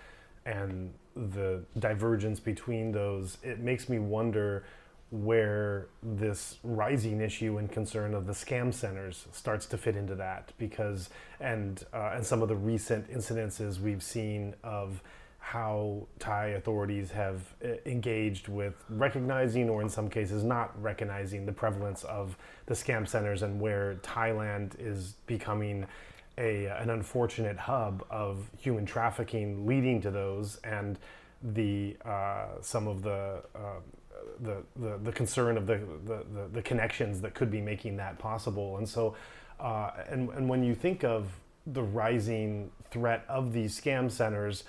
and the divergence between those, it makes me wonder where this rising issue and concern of the scam centers starts to fit into that, because and some of the recent incidences we've seen of how Thai authorities have engaged with recognizing, or in some cases not recognizing, the prevalence of the scam centers, and where Thailand is becoming an unfortunate hub of human trafficking leading to those, and the some of the concern of the connections that could be making that possible. And so and when you think of the rising threat of these scam centers,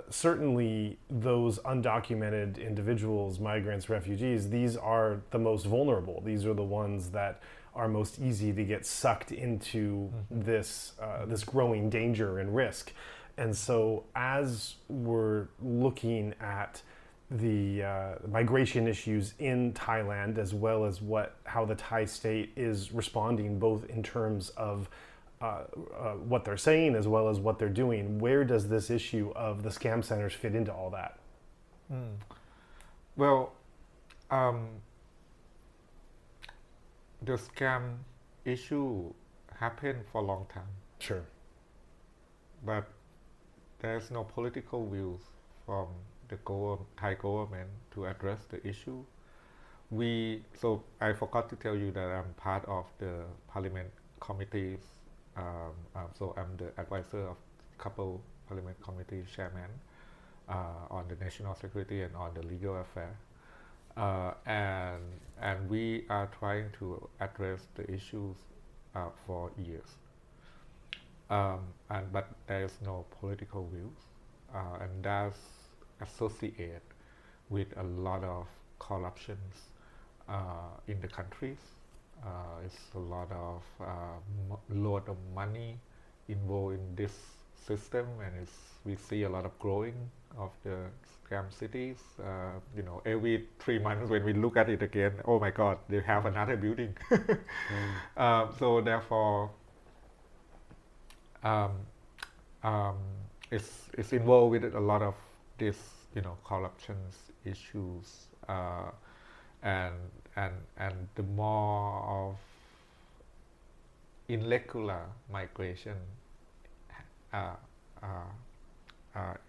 certainly those undocumented individuals, migrants, refugees, these are the most vulnerable. These are the ones that are most easy to get sucked into this growing danger and risk. And so as we're looking at the migration issues in Thailand, as well as how the Thai state is responding, both in terms of what they're saying as well as what they're doing, where does this issue of the scam centers fit into all that? Well, the scam issue happened for a long time, Sure. but there's no political views from the Thai government to address the issue. So I forgot to tell you that I'm part of the parliament committees. So I'm the advisor of a couple parliament committee chairman on the national security and on the legal affair. And we are trying to address the issues for years. But there is no political views, and that's associated with a lot of corruptions in the countries. It's a lot of lot of money involved in this system, and we see a lot of growing of the scam cities. Every 3 months when we look at it again, oh my God, they have another building. So therefore, it's involved with a lot of this, corruptions issues, and the more of irregular migration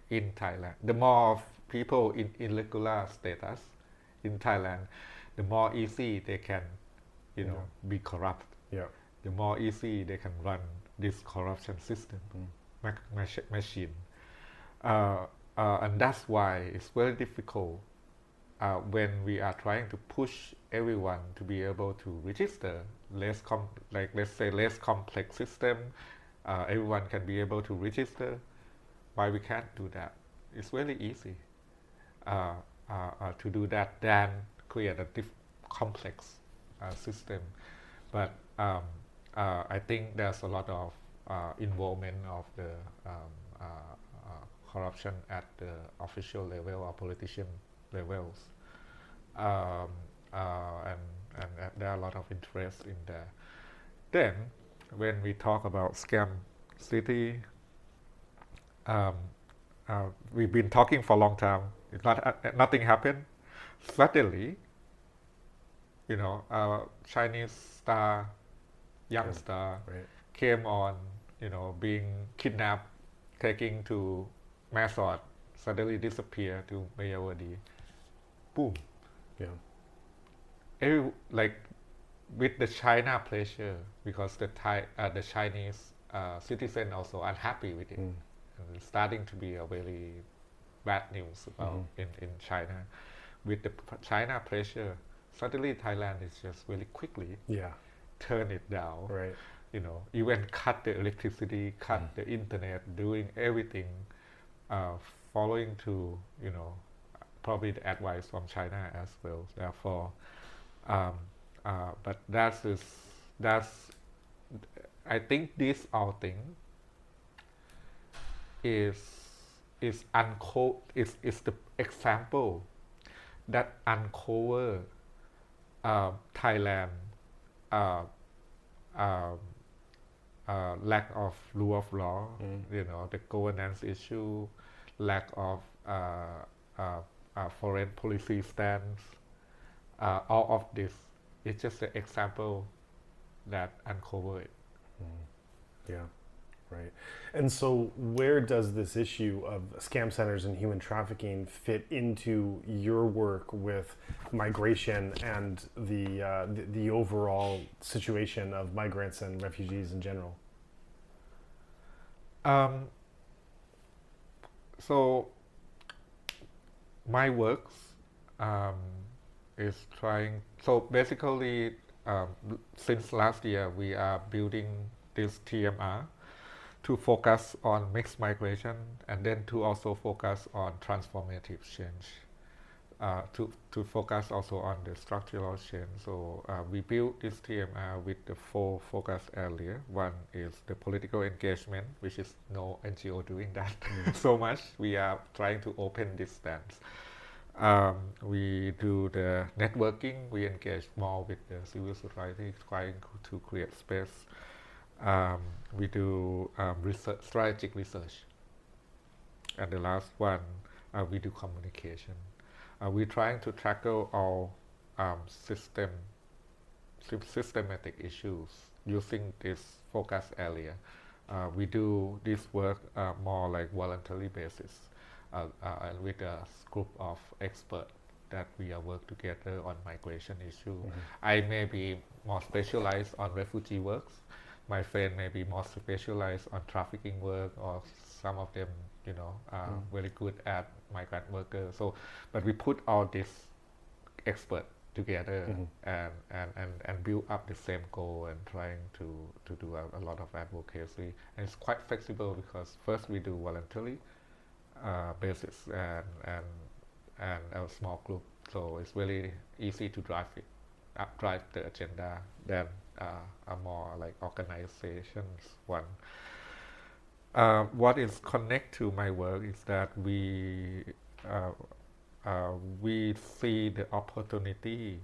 in Thailand, the more of people in irregular status in Thailand, the more easy they can, be corrupt. Yeah. The more easy they can run this corruption system, machine. And that's why it's very difficult when we are trying to push everyone to be able to register less complex system. Everyone can be able to register. Why we can't do that? It's very easy to do that than create a complex system. But I think there's a lot of involvement of the corruption at the official level or politician levels, and there are a lot of interest in there. Then, when we talk about scam city, we've been talking for a long time. It's nothing happened. Suddenly, Chinese star, young star, Right. came on, being kidnapped, taking to Mae Sot, suddenly disappear to Mayawadi. Boom. Yeah. With the China pressure, because the Chinese citizen also unhappy with it. And it's starting to be a very bad news about in China. With the China pressure, suddenly Thailand is just really quickly turn it down. Right. Even cut the electricity, cut the internet, doing everything, following to, probably the advice from China as well. Therefore, but I think this all thing is the example that uncover Thailand lack of rule of law, the governance issue, lack of foreign policy stance, all of this is just an example that uncover it. Yeah, right. And so where does this issue of scam centers and human trafficking fit into your work with migration and the overall situation of migrants and refugees in general? So my works is trying, so basically since last year we are building this TMR to focus on mixed migration and then to also focus on transformative change. to focus also on the structural change. So we built this TMR with the 4 focus areas. One is the political engagement, which is no NGO doing that so much. We are trying to open this stance. We do the networking. We engage more with the civil society, trying to create space. We do research, strategic research. And the last one, we do communication. We're trying to tackle all systematic issues using this focus area. We do this work more like voluntary basis and with a group of experts that we are work together on migration issue. I may be more specialized on refugee works. My friend may be more specialized on trafficking work, or some of them, are very good at migrant workers. So, but we put all these experts together and build up the same goal and trying to do a lot of advocacy. And it's quite flexible because first we do voluntary basis and a small group. So it's really easy to drive the agenda than a more like organizations one. What is connect to my work is that we see the opportunity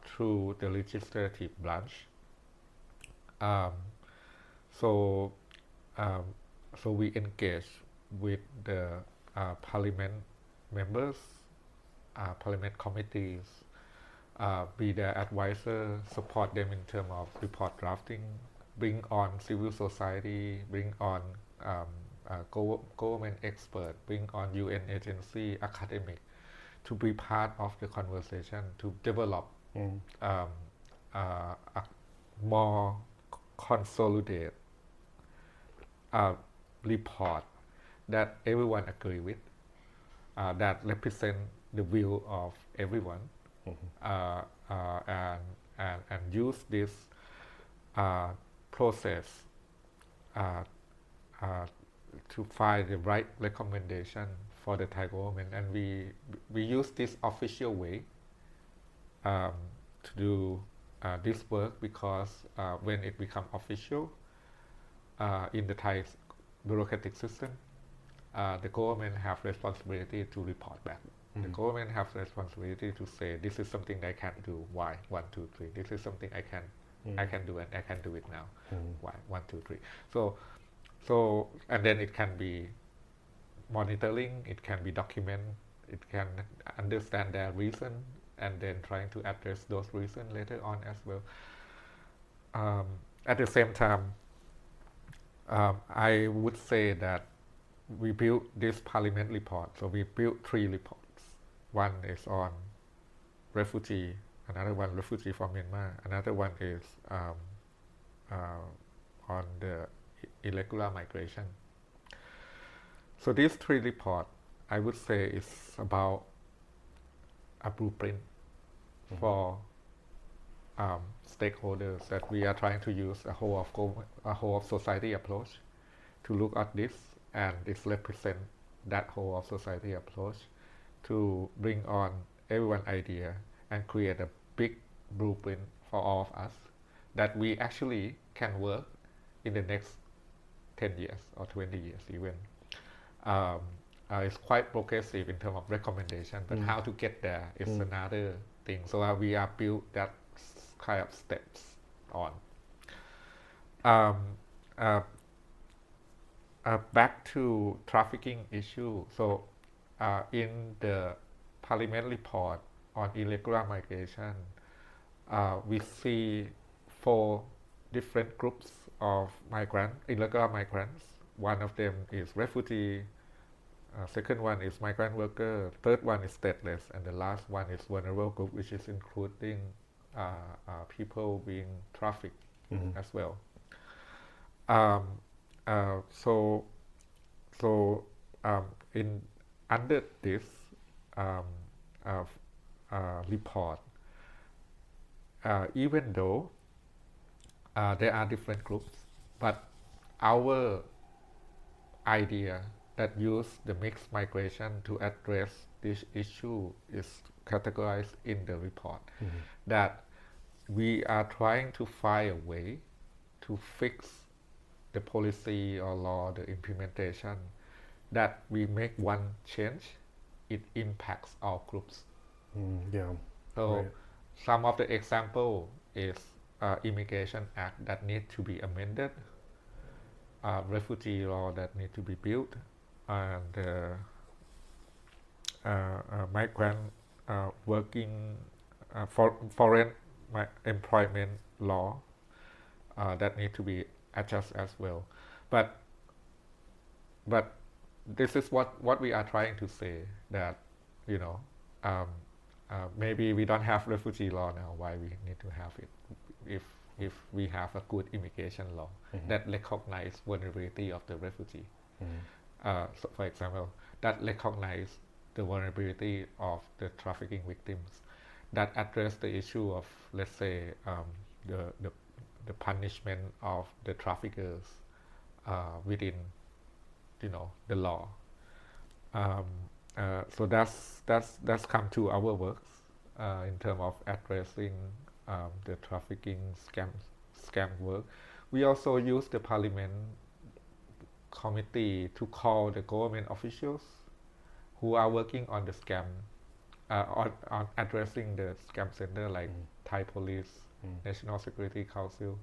through the legislative branch. So we engage with the parliament members, parliament committees, be their advisor, support them in terms of report drafting, bring on civil society, bring on government expert, bring on UN agency, academic, to be part of the conversation, to develop a more consolidated report that everyone agree with, that represent the view of everyone, and use this process to find the right recommendation for the Thai government. And we use this official way to do this work because when it becomes official in the Thai bureaucratic system, the government have responsibility to report back. The government have responsibility to say, this is something I can't do, why, 1, 2, 3. This is something I can do and I can do it now, why, 1, 2, 3. So and then it can be monitoring, it can be document, it can understand their reason and then trying to address those reasons later on as well. At the same time, I would say that we built this parliament report. So we built 3 reports. One is on refugee, another one refugee from Myanmar, another one is on the irregular migration. So these 3 reports, I would say, is about a blueprint for stakeholders that we are trying to use a whole of society approach to look at this, and this represent that whole of society approach to bring on everyone's idea and create a big blueprint for all of us that we actually can work in the next 10 years or 20 years even. It's quite progressive in terms of recommendation, but how to get there is another thing. So we are built that kind of steps on. Back to trafficking issue. So in the parliament report on irregular migration, we see 4 different groups of irregular migrants. One of them is refugee, second one is migrant worker, third one is stateless, and the last one is vulnerable group, which is including people being trafficked as well. In under this report, even though there are different groups, but our idea that use the mixed migration to address this issue is categorized in the report. That we are trying to find a way to fix the policy or law, the implementation, that we make one change, it impacts all groups. Yeah. So Right. some of the example is Immigration Act that need to be amended, refugee law that need to be built, and migrant working foreign employment law that need to be adjusted as well. But this is what we are trying to say, that you know maybe we don't have refugee law now. Why we need to have it? If we have a good immigration law that recognize vulnerability of the refugee, so for example, that recognize the vulnerability of the trafficking victims, that address the issue of, let's say, the punishment of the traffickers within the law. So that's come to our works in terms of addressing the trafficking scam work. We also use the parliament committee to call the government officials who are working on the scam, on addressing the scam center, like Thai police, National Security Council,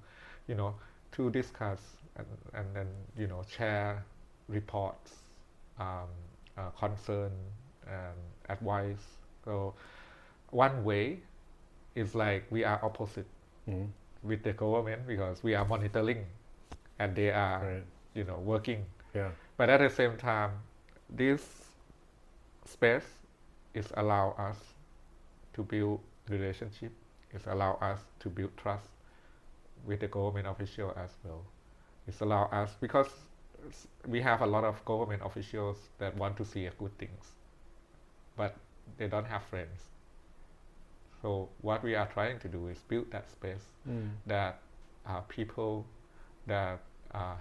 to discuss and then share reports, concern and advice. So one way is like we are opposite with the government, because we are monitoring and they are working. Yeah. But at the same time, this space is allow us to build relationship, is allow us to build trust with the government official as well. It's allow us, because we have a lot of government officials that want to see good things, but they don't have friends. So what we are trying to do is build that space that people that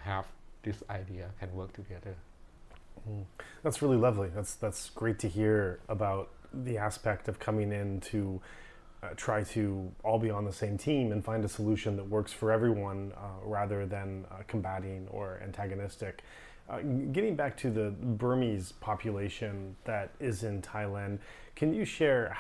have this idea can work together. That's really lovely. That's great to hear about the aspect of coming in to try to all be on the same team and find a solution that works for everyone rather than combating or antagonistic. Getting back to the Burmese population that is in Thailand, can you share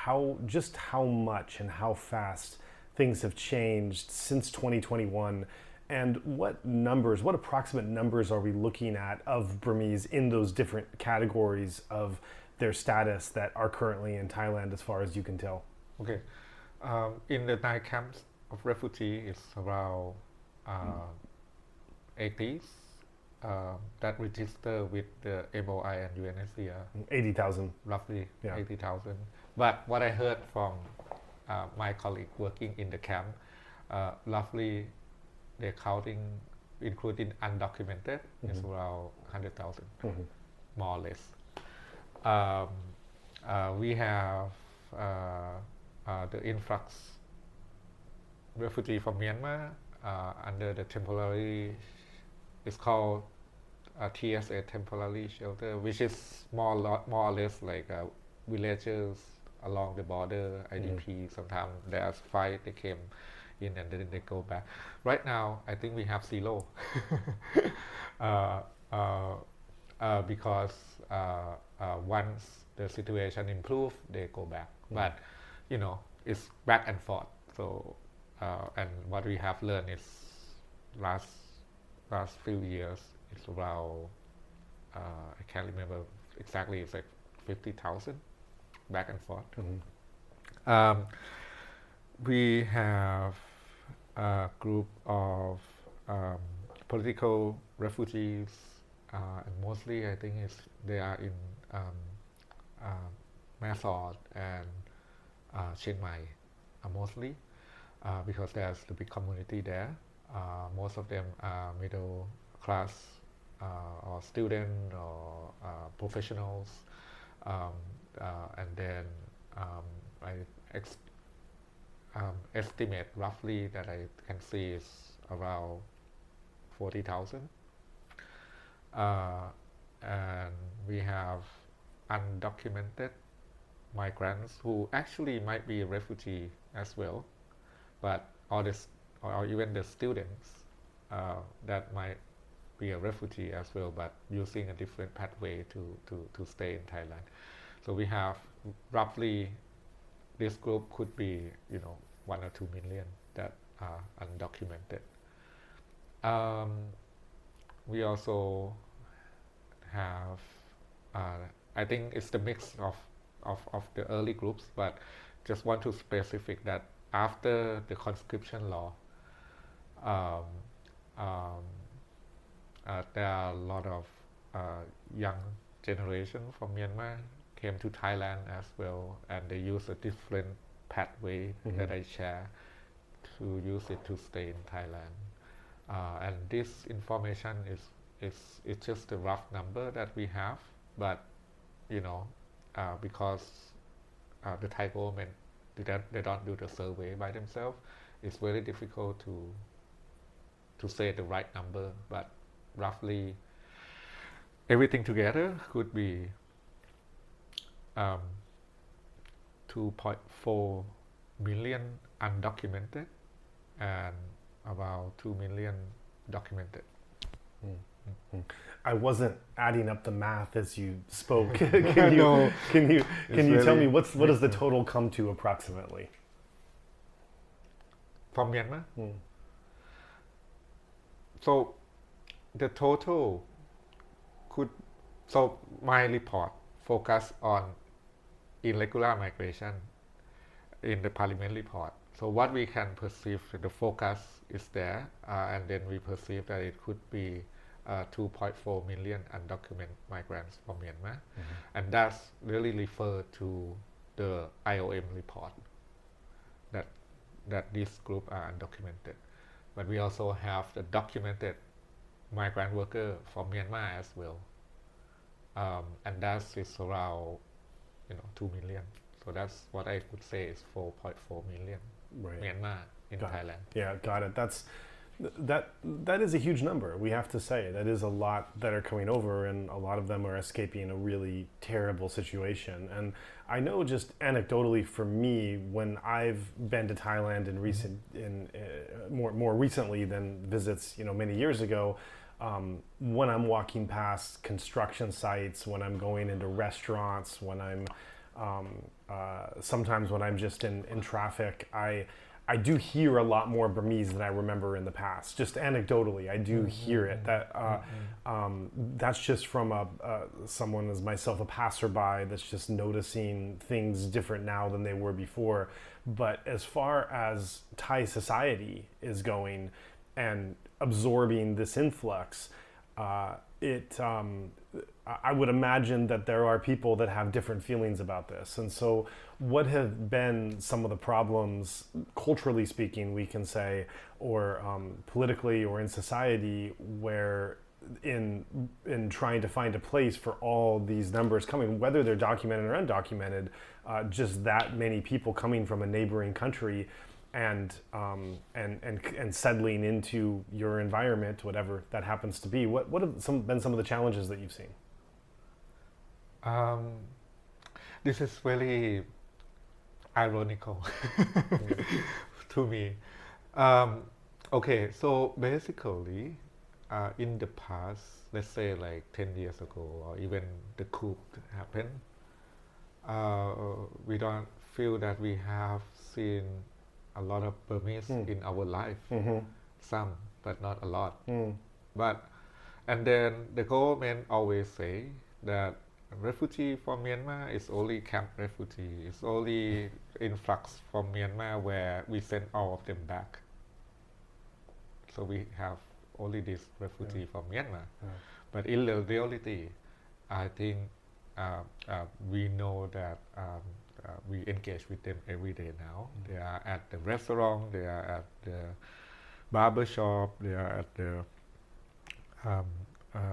just how much and how fast things have changed since 2021? And what approximate numbers are we looking at of Burmese in those different categories of their status that are currently in Thailand, as far as you can tell? Okay. In the Thai camps of refugees, it's around 80s that register with the MOI and UNHCR. 80,000. Roughly 80,000. Yeah. But what I heard from my colleague working in the camp, roughly they're counting, including undocumented, is around 100,000, more or less. We have the influx refugee from Myanmar under the temporary, it's called TSA temporary shelter, which is more or less like villagers along the border, IDP. Sometimes there's fight, they came in and then they go back. Right now, I think we have zero because once the situation improves, they go back. But it's back and forth. So and what we have learned is last few years, it's around I can't remember exactly. It's like 50,000 back and forth. We have a group of political refugees, and mostly I think they are in Mae Sot and Chiang Mai, mostly because there's the big community there. Most of them are middle class or student or professionals, and then I estimate roughly that I can see is around 40,000. and we have undocumented migrants who actually might be a refugee as well, but or even the students that might be a refugee as well, but using a different pathway to stay in Thailand. So we have roughly, this group could be 1 or 2 million that are undocumented. We also have, I think it's the mix of the early groups, but just want to specific that after the conscription law, there are a lot of young generation from Myanmar came to Thailand as well, and they use a different pathway that I share to use it to stay in Thailand. And this information is just a rough number that we have, but because the Thai government they don't do the survey by themselves, it's very difficult to say the right number, but roughly everything together could be 2.4 million undocumented and about 2 million documented. I wasn't adding up the math as you spoke. Can you tell me what does the total come to approximately? From Myanmar? So the total so my report focus on irregular migration in the parliament report. So what we can perceive, the focus is there, and then we perceive that it could be 2.4 million undocumented migrants from Myanmar, and that's really referred to the IOM report that this group are undocumented. But we also have the documented migrant worker from Myanmar as well, and that is around 2 million. So that's what I could say is 4.4 million Myanmar in Thailand. Yeah, got it. That is a huge number. We have to say that is a lot that are coming over, and a lot of them are escaping a really terrible situation. And I know just anecdotally for me, when I've been to Thailand more recently than visits many years ago, when I'm walking past construction sites, when I'm going into restaurants, when I'm sometimes when I'm just in traffic, I do hear a lot more Burmese than I remember in the past. Just anecdotally, I do hear it. That's just from someone as myself, a passerby, that's just noticing things different now than they were before. But as far as Thai society is going and absorbing this influx, I would imagine that there are people that have different feelings about this. And so what have been some of the problems, culturally speaking, we can say, or politically or in society, where in trying to find a place for all these numbers coming, whether they're documented or undocumented, just that many people coming from a neighboring country and settling into your environment, whatever that happens to be. What have been some of the challenges that you've seen? This is very ironical to me. Okay, so basically, in the past, let's say like 10 years ago, or even the coup happened, we don't feel that we have seen a lot of Burmese in our life. Some, but not a lot. And then the government always say that refugee from Myanmar is only camp refugee. It's only influx from Myanmar where we send all of them back. So we have only this refugee from Myanmar. But in the reality, I think we know that we engage with them every day now. They are at the restaurant, they are at the barber shop, they are at the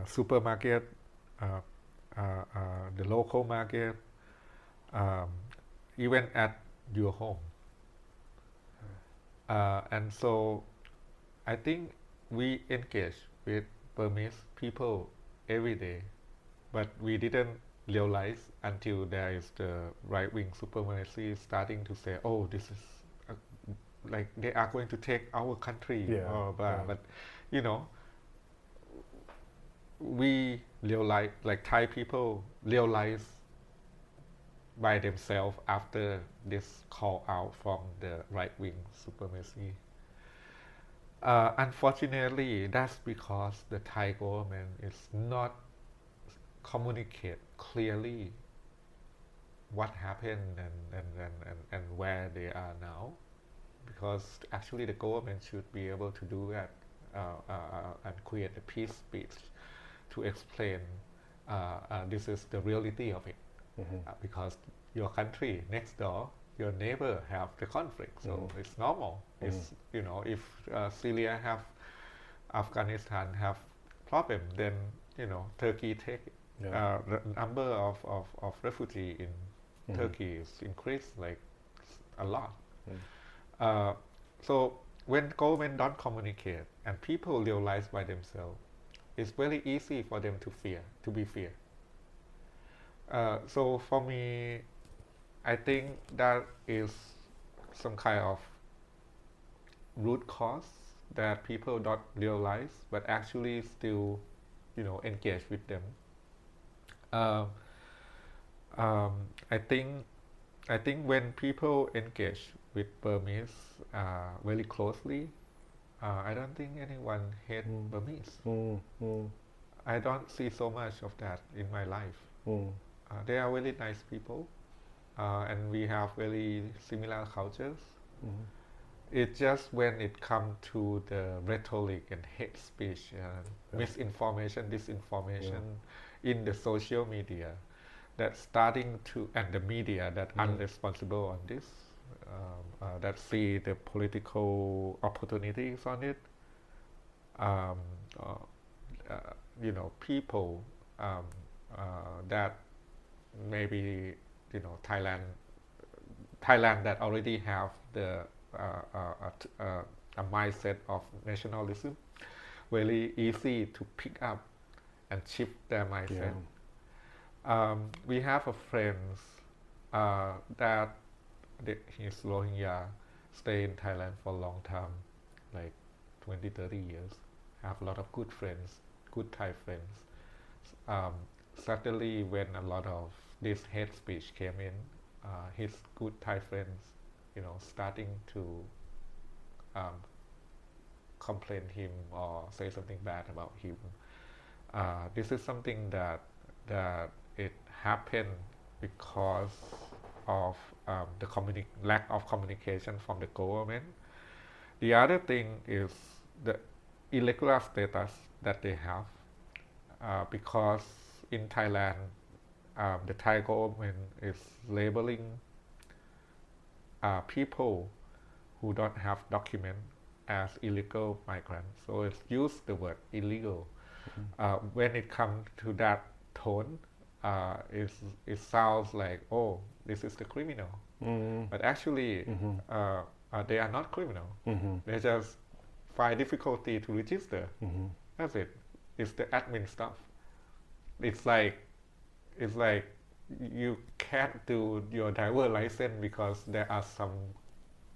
supermarket, the local market, even at your home. And so I think we engage with Burmese people every day, but we didn't realize until there is the right-wing supremacy starting to say, oh, this is like they are going to take our country, or blah. But you know, we realize, like Thai people realize by themselves after this call out from the right-wing supremacy. Unfortunately, that's because the Thai government is not communicate clearly what happened and where they are now, because actually the government should be able to do that and create a peace speech to explain this is the reality of it, because your country next door, your neighbor have the conflict, so it's normal. It's, you know, if Syria have, Afghanistan have problem, then you know Turkey take it. The number of refugee in Turkey is increased like a lot. So when government don't communicate and people realize by themselves, it's very easy for them to be fear. So for me, I think that is some kind of root cause that people don't realize, but actually still, you know, engage with them. I think when people engage with Burmese very closely, I don't think anyone hate Burmese. I don't see so much of that in my life. They are really nice people, and we have very similar cultures. It's just when it comes to the rhetoric and hate speech and misinformation, disinformation in the social media, that starting to, and the media that unresponsible on this, that see the political opportunities on it. You know, people that maybe, you know, Thailand that already have the a mindset of nationalism, very easy to pick up and shift their mindset. We have a friend that he's Rohingya, stay in Thailand for a long time, like 20-30 years, have a lot of good friends, good Thai friends. Suddenly when a lot of this hate speech came in, his good Thai friends, you know, starting to complain him or say something bad about him. This is something that it happened because of the lack of communication from the government. The other thing is the irregular status that they have, because in Thailand, the Thai government is labeling people who don't have document as illegal migrants. So it's used the word illegal. When it comes to that tone, it sounds like, oh, this is the criminal. But actually, they are not criminal. They just find difficulty to register. That's it. It's the admin stuff. It's like you can't do your driver license because there are some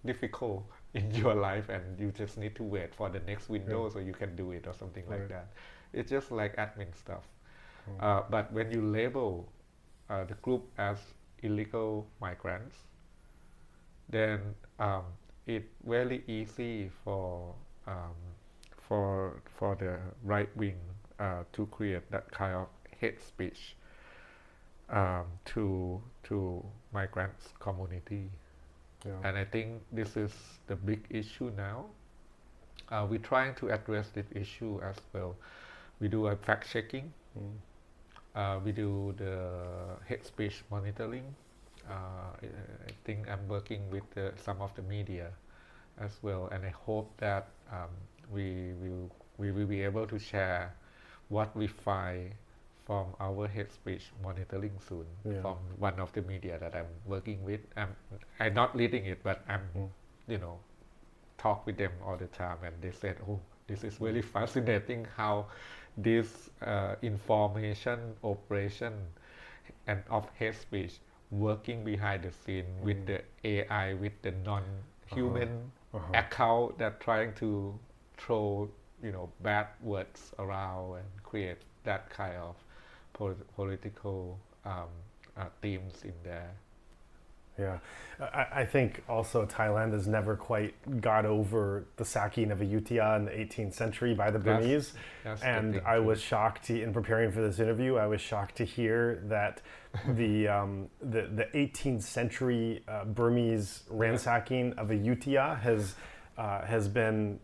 difficult in your life and you just need to wait for the next window so you can do it or something like that. It's just like admin stuff. But when you label the group as illegal migrants, then it's very easy for the right wing to create that kind of hate speech to migrants community. And I think this is the big issue now. We're trying to address this issue as well. We do a fact checking. We do the hate speech monitoring. I think I'm working with some of the media as well, and I hope that we will be able to share what we find from our hate speech monitoring soon from one of the media that I'm working with. I'm not leading it, but I'm, you know, talk with them all the time, and they said, oh, this is really fascinating how this information operation and of hate speech working behind the scene with the AI, with the non-human account that trying to throw bad words around and create that kind of political themes in there. Yeah, I think also Thailand has never quite got over the sacking of Ayutthaya in the 18th century by the Burmese. And I was shocked in preparing for this interview. I was shocked to hear that the 18th century Burmese ransacking of Ayutthaya has been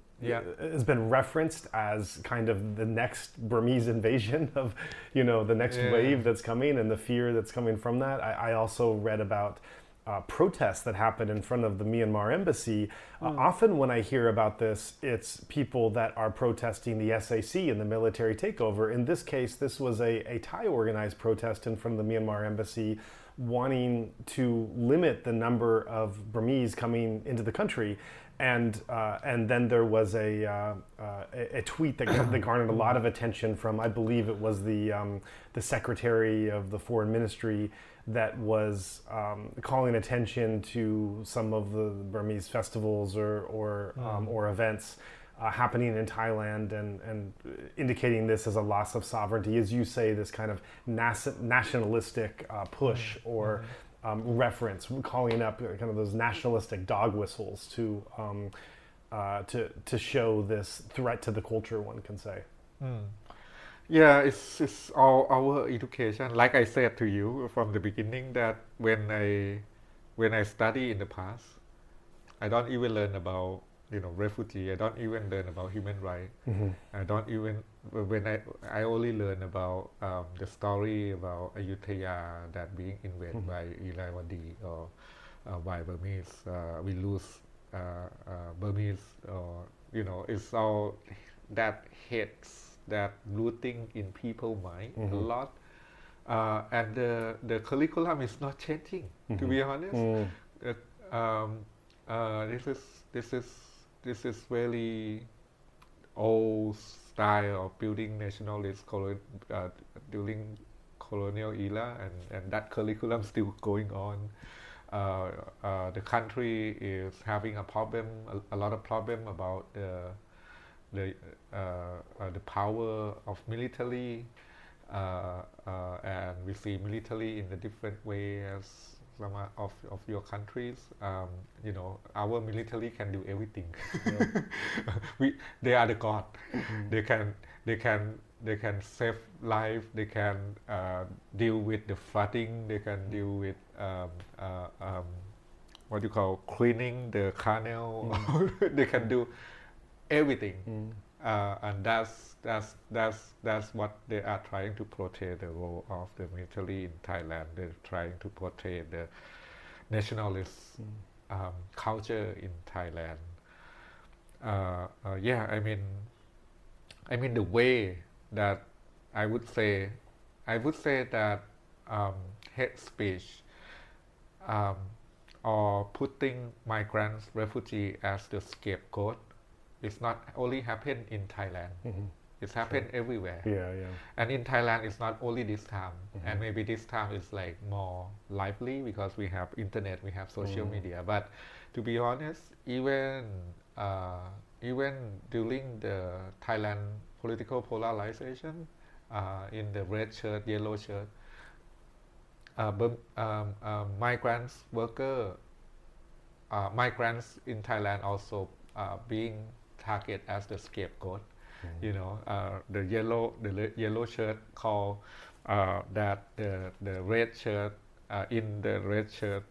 referenced as kind of the next Burmese invasion of the next wave that's coming and the fear that's coming from that. I also read about protests that happened in front of the Myanmar embassy. Often when I hear about this, it's people that are protesting the SAC and the military takeover. In this case, this was a Thai organized protest in front of the Myanmar embassy wanting to limit the number of Burmese coming into the country. And then there was a tweet that garnered a lot of attention from, I believe it was the secretary of the foreign ministry, that was calling attention to some of the Burmese festivals or events happening in Thailand and indicating this as a loss of sovereignty, as you say, this kind of nationalistic push or reference, calling up kind of those nationalistic dog whistles to show this threat to the culture, one can say. Yeah, it's all our education. Like I said to you from the beginning, that when I study in the past, I don't even learn about refugee. I don't even learn about human rights. I don't even I only learn about the story about Ayutthaya that being invaded by Irrawaddy or by Burmese. We lose Burmese, or it's all that hates, that rooting in people's mind a lot, and the curriculum is not changing. To be honest, this is really old style of building nationalist during colonial era, and that curriculum still going on. The country is having a lot of problem about the power of military, and we see military in a different way as some of your countries. Our military can do everything. They are the god. They can save life. They can deal with the flooding. They can deal with what you call cleaning the canal. They can do everything, and that's what they are trying to portray, the role of the military in Thailand. They're trying to portray the nationalist culture in Thailand. I mean the way that I would say that hate speech or putting migrants, refugees as the scapegoat, it's not only happened in Thailand. It's happened everywhere. And in Thailand, it's not only this time. And maybe this time is like more lively because we have internet, we have social media. But to be honest, even during the Thailand political polarization, in the red shirt, yellow shirt, migrants in Thailand also being targeted as the scapegoat. The yellow shirt call that the red shirt in the red shirt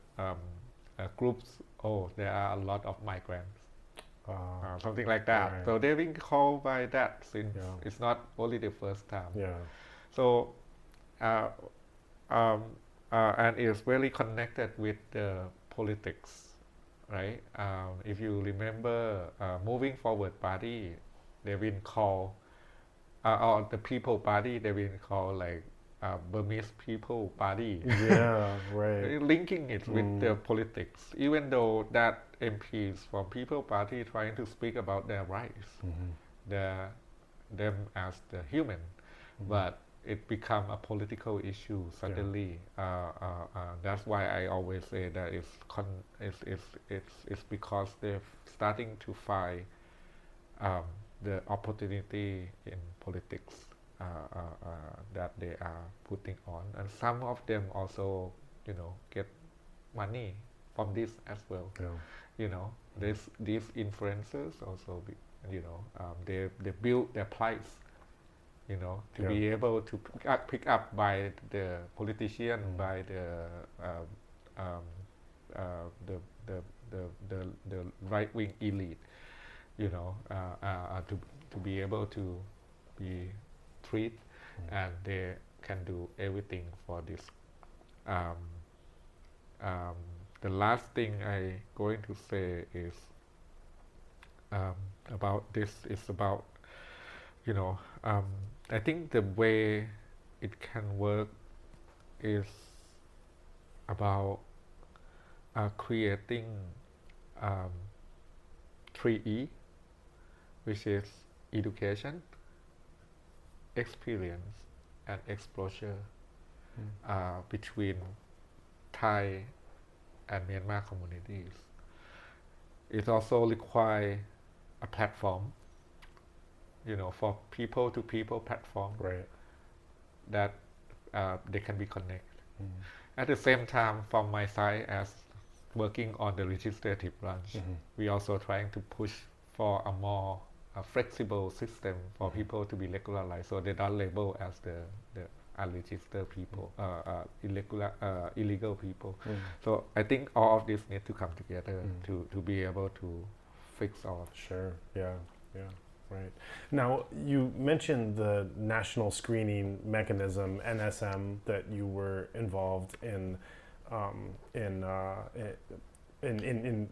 groups. Oh, there are a lot of migrants, something like that. Right. So they've been called by that since it's not only the first time. So and it's very connected with the politics, right? If you remember, Moving Forward Party, they've been called, or the People Party, they've been called like Burmese People Party. Right. Linking it with the politics, even though that MPs from People Party trying to speak about their rights, them as the human, but it become a political issue suddenly. That's why I always say that it's because they're starting to find the opportunity in politics that they are putting on, and some of them also, get money from this as well. These influencers also, they build their price, to be able to pick up by the politician, by the right wing elite, to be able to be treated, and they can do everything for this. The last thing I going to say is about this is about, I think the way it can work is about creating 3E, which is education, experience, and exposure between Thai and Myanmar communities. It also requires a platform, for people-to-people platform, that they can be connected. At the same time, from my side, as working on the legislative branch, we also trying to push for a more flexible system for people to be regularized, so they don't label as the unregistered people, illegal people. So I think all of this need to come together to be able to fix all. Sure. Yeah. Right. Now, you mentioned the national screening mechanism, NSM, that you were involved in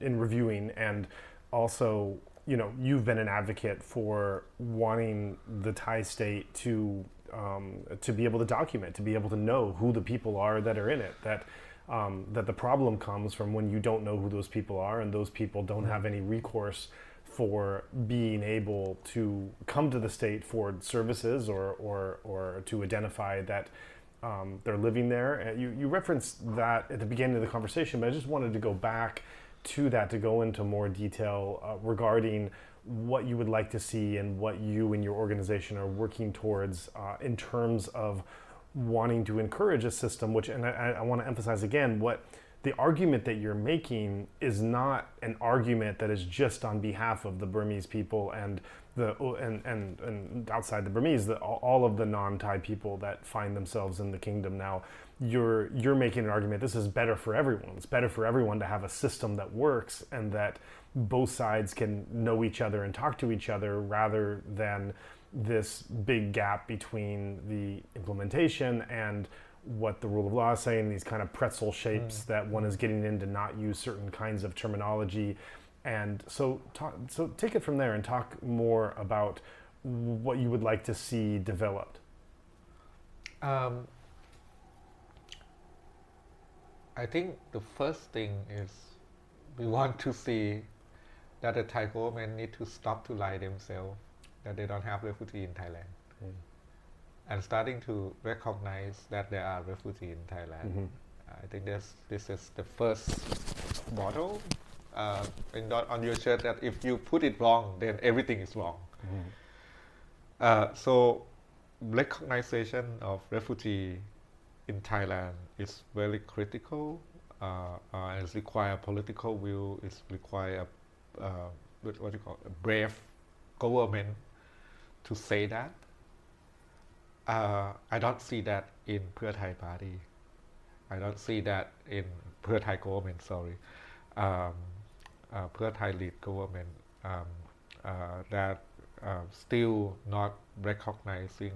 reviewing, and also, you've been an advocate for wanting the Thai state to be able to document, to be able to know who the people are that are in it. That the problem comes from when you don't know who those people are, and those people don't have any recourse for being able to come to the state for services or to identify that they're living there. You referenced that at the beginning of the conversation, but I just wanted to go back to that to go into more detail regarding what you would like to see and what you and your organization are working towards in terms of wanting to encourage a system, which, and I want to emphasize again, what the argument that you're making is not an argument that is just on behalf of the Burmese people and and outside the Burmese, all of the non-Thai people that find themselves in the kingdom now. You're making an argument, this is better for everyone. It's better for everyone to have a system that works and that both sides can know each other and talk to each other, rather than this big gap between the implementation and what the rule of law is saying, these kind of pretzel shapes that one is getting in to not use certain kinds of terminology. And so take it from there and talk more about what you would like to see developed. I think the first thing is we want to see that the Thai government need to stop to lie themselves that they don't have refugees in Thailand. And starting to recognize that there are refugees in Thailand. I think this is the first model on your shirt, that if you put it wrong, then everything is wrong. So recognition of refugee in Thailand is very critical. It requires political will. It requires a brave government to say that. I don't see that in Pheu Thai party. I don't see that in Pheu Thai government, Pheu Thai lead government, that still not recognizing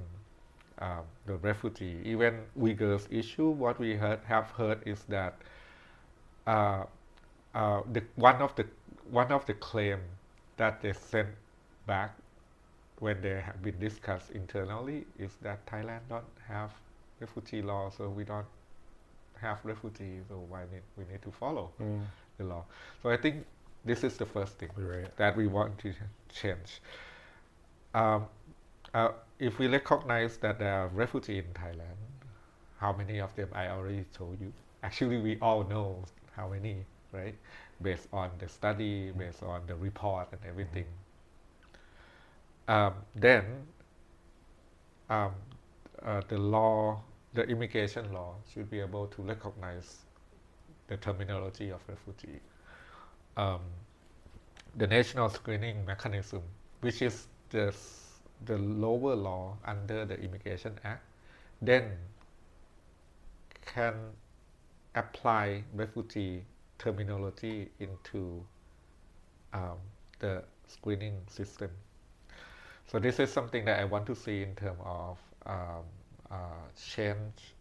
the refugee. Even Uyghurs issue, what we have heard is that one of the claim that they sent back when they have been discussed internally is that Thailand don't have refugee law, so we don't have refugees, so we need to follow the law. So I think this is the first thing that we want to change. if we recognize that there are refugees in Thailand, how many of them I already told you. Actually, we all know how many, right? Based on the study, based on the report and everything. Then the law, the immigration law, should be able to recognize the terminology of refugee. The national screening mechanism, which is the lower law under the Immigration Act, then can apply refugee terminology into the screening system. So this is something that I want to see in terms of change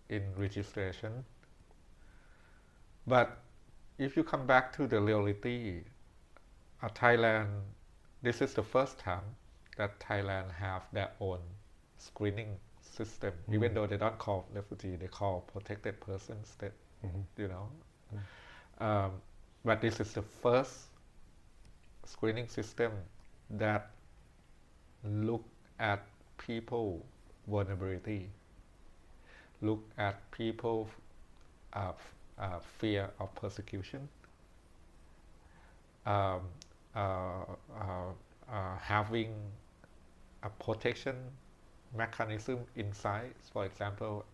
in registration. But if you come back to the reality, Thailand, this is the first time that Thailand have their own screening system, even though they don't call refugee, they call protected persons, that, you know. But this is the first screening system that look at people vulnerability, look at people fear of persecution, having a protection mechanism inside. For example,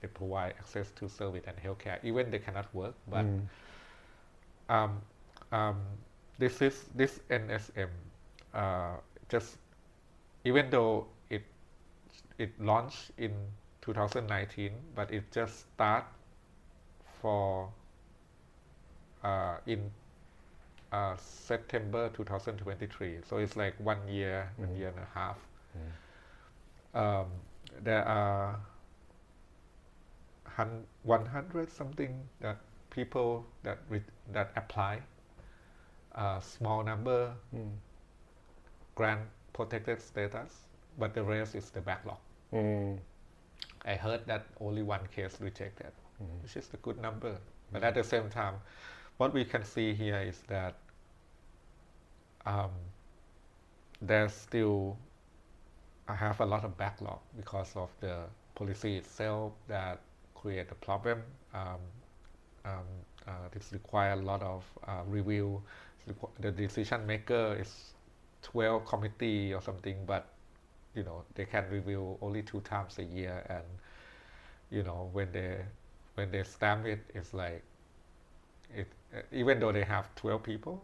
they provide access to service and healthcare, even they cannot work. But this NSM just, even though it launched in 2019, but it just start for in September 2023. So it's like 1 year, 1 year and a half. There are 100 something that people that apply. Small number grant protected status, but the rest is the backlog. I heard that only one case rejected, which is a good number. But at the same time, what we can see here is that there's still have a lot of backlog because of the policy itself that create a problem. This require a lot of review. The decision maker is 12 committee or something, but you know they can review only 2 times a year, and you know when they stamp it, it's like it. Even though they have 12 people,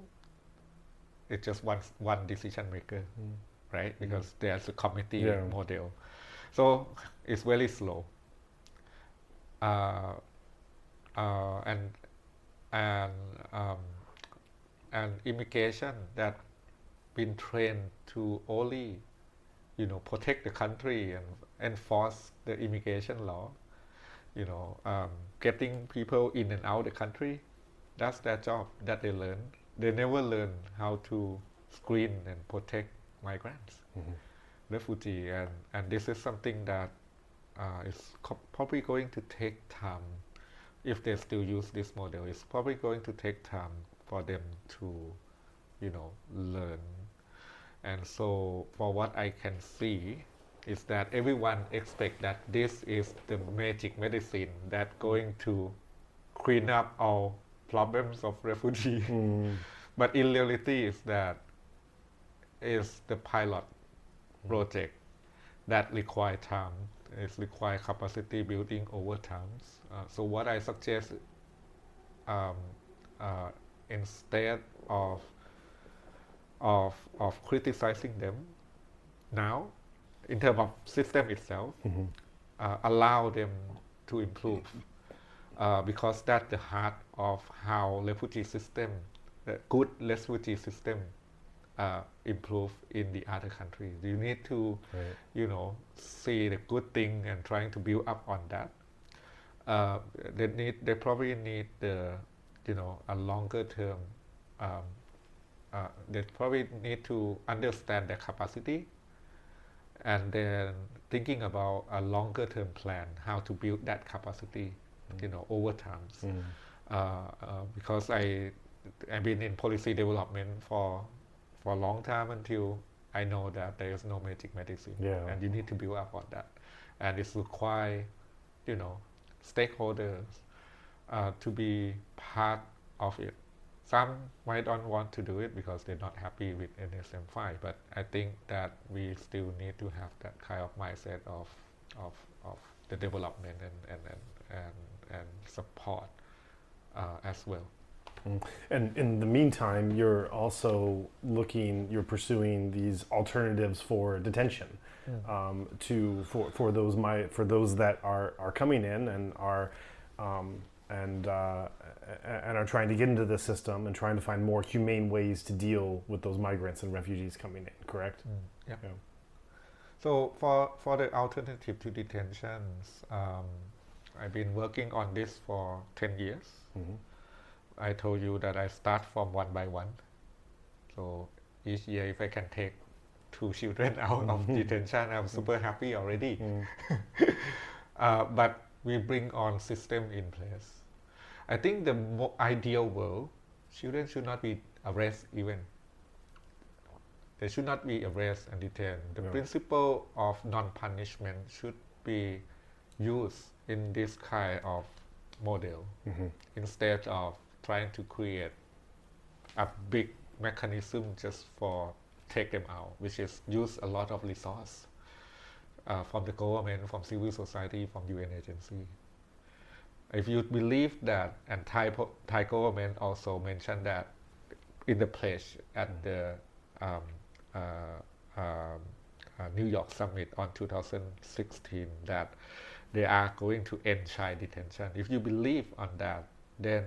it's just one decision maker, right? Because there's a committee model, so it's very slow. And immigration that been trained to only, you know, protect the country and enforce the immigration law, you know, getting people in and out the country, that's their job that they learn. They never learn how to screen and protect migrants, refugee, and this is something that is probably going to take time. If they still use this model, it's probably going to take time for them to, you know, learn. And so for what I can see is that everyone expects that this is the magic medicine that going to clean up all problems of refugee. But in reality is that is the pilot project that require time. It require capacity building over time. So what I suggest, instead of criticizing them now, in terms of system itself, allow them to improve, because that's the heart of how refugee system, the good refugee system, improve in the other countries. You need to, you know, see the good thing and trying to build up on that. They probably need the, you know, a longer term. They probably need to understand their capacity, and then thinking about a longer term plan, how to build that capacity, you know, over time. Because I've been in policy development for a long time until I know that there is no magic medicine, Yeah. and you need to build up on that, and it's require, stakeholders to be part of it. Some might not want to do it because they're not happy with NSM5, but I think that we still need to have that kind of mindset of the development and support as well. And in the meantime, you're also you're pursuing these alternatives for detention, for those that are coming in and are trying to get into the system and trying to find more humane ways to deal with those migrants and refugees coming in. Correct? Yeah. So for the alternative to detentions, I've been working on this for 10 years. I told you that I start from one by one. So each year, if I can take 2 children out of detention, I'm super happy already. But we bring on system in place. I think the ideal world, children should not be arrested even. They should not be arrested and detained. The principle of non-punishment should be used in this kind of model instead of trying to create a big mechanism just for take them out, which is use a lot of resource from the government, from civil society, from UN agency. If you believe that, and Thai government also mentioned that in the pledge at the New York summit on 2016, that they are going to end child detention. If you believe on that, then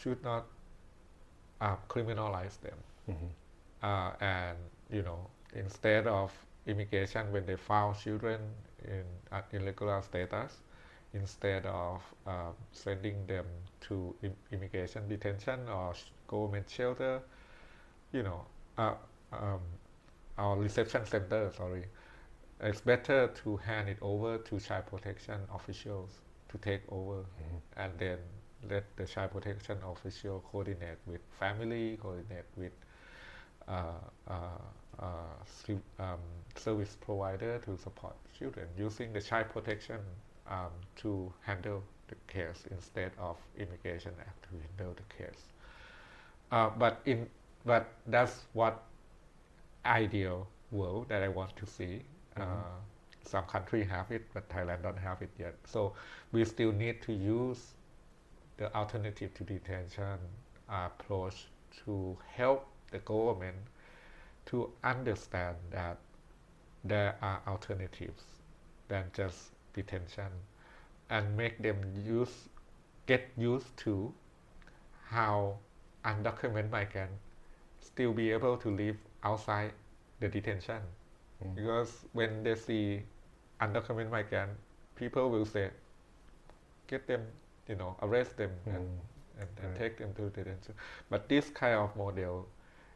should not criminalize them. And instead of immigration, when they found children in irregular status, instead of sending them to immigration detention or government shelter, or reception center, it's better to hand it over to child protection officials to take over, and then let the child protection official coordinate with family, coordinate with service provider to support children, using the child protection to handle the case instead of Immigration Act to handle the case. But that's what ideal world that I want to see. Some countries have it, but Thailand don't have it yet. So we still need to use the alternative to detention approach to help the government to understand that there are alternatives than just detention, and make them get used to how undocumented migrants still be able to live outside the detention. Because when they see undocumented migrant, people will say, get them, arrest them and take them to detention. But this kind of model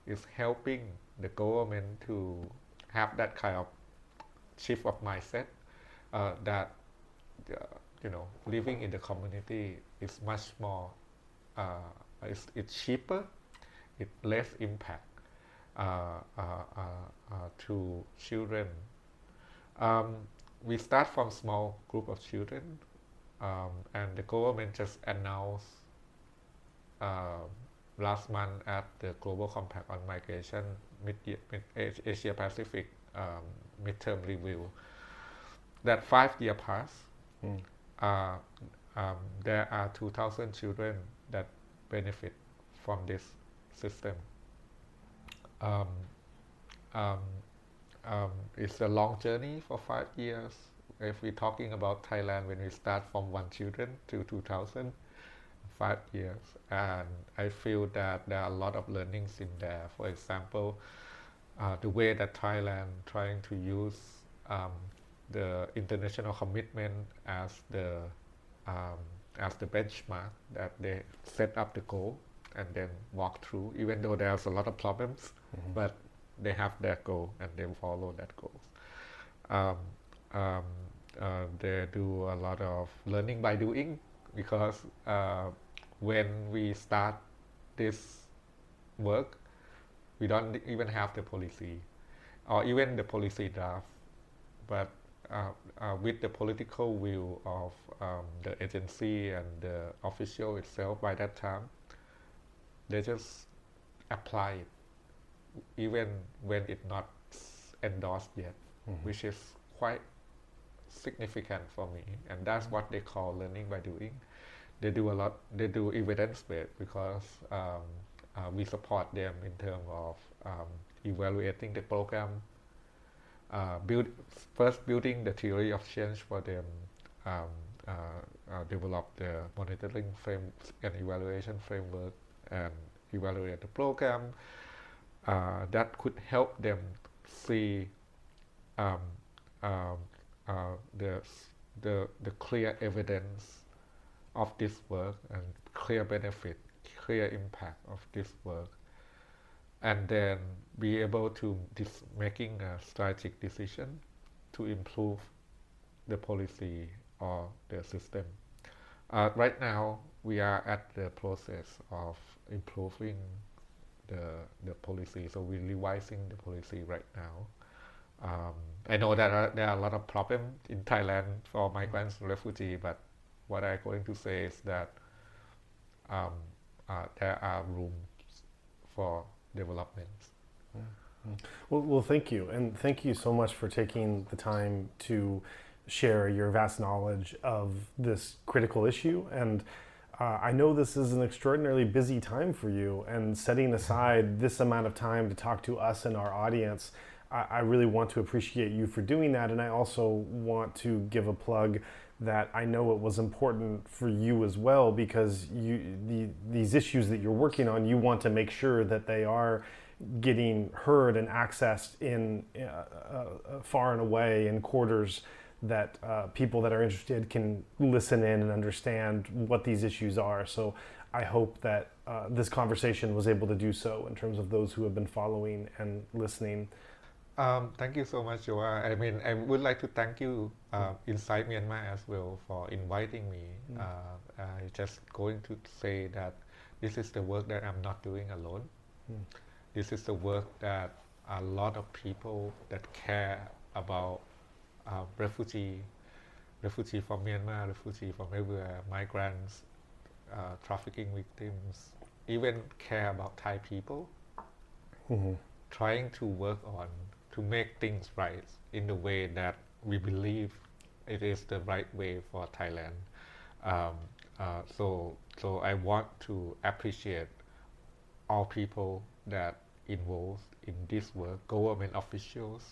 is helping the government to have that kind of shift of mindset that living in the community is much more, it's cheaper, it's less impact to children. We start from small group of children, and the government just announced last month at the Global Compact on Migration Asia Pacific midterm review that 5 years past, there are 2,000 children that benefit from this system. It's a long journey for 5 years. If we're talking about Thailand, when we start from 1 children to 2,000, 5 years. And I feel that there are a lot of learnings in there. For example, the way that Thailand trying to use the international commitment as the benchmark, that they set up the goal and then walk through, even though there's a lot of problems, but they have their goal and they follow that goal. They do a lot of learning by doing, because when we start this work, we don't even have the policy. or even the policy draft. But with the political will of the agency and the official itself by that time, they just apply it, even when it's not endorsed yet, which is quite significant for me. And that's what they call learning by doing. They do evidence-based because we support them in terms of evaluating the program, first building the theory of change for them, develop the monitoring frame and evaluation framework, and evaluate the program that could help them see the clear evidence of this work and clear benefit, clear impact of this work, and then be able to making a strategic decision to improve the policy or the system. Right now, we are at the process of improving the policy, so we're revising the policy right now. I know that there are a lot of problems in Thailand for migrants and refugees, but what I'm going to say is that there are rooms for development. Well, thank you. And thank you so much for taking the time to share your vast knowledge of this critical issue. And I know this is an extraordinarily busy time for you, and setting aside this amount of time to talk to us and our audience, I really want to appreciate you for doing that. And I also want to give a plug that I know it was important for you as well, because these issues that you're working on, you want to make sure that they are getting heard and accessed in far and away in quarters that people that are interested can listen in and understand what these issues are. So I hope that this conversation was able to do so in terms of those who have been following and listening. Thank you so much, Joa. I mean, I would like to thank you inside Myanmar as well for inviting me. I just going to say that this is the work that I'm not doing alone. This is the work that a lot of people that care about refugee from Myanmar, refugee from everywhere, migrants, trafficking victims, even care about Thai people, trying to work on to make things right in the way that we believe it is the right way for Thailand. So I want to appreciate all people that involved in this work, government officials,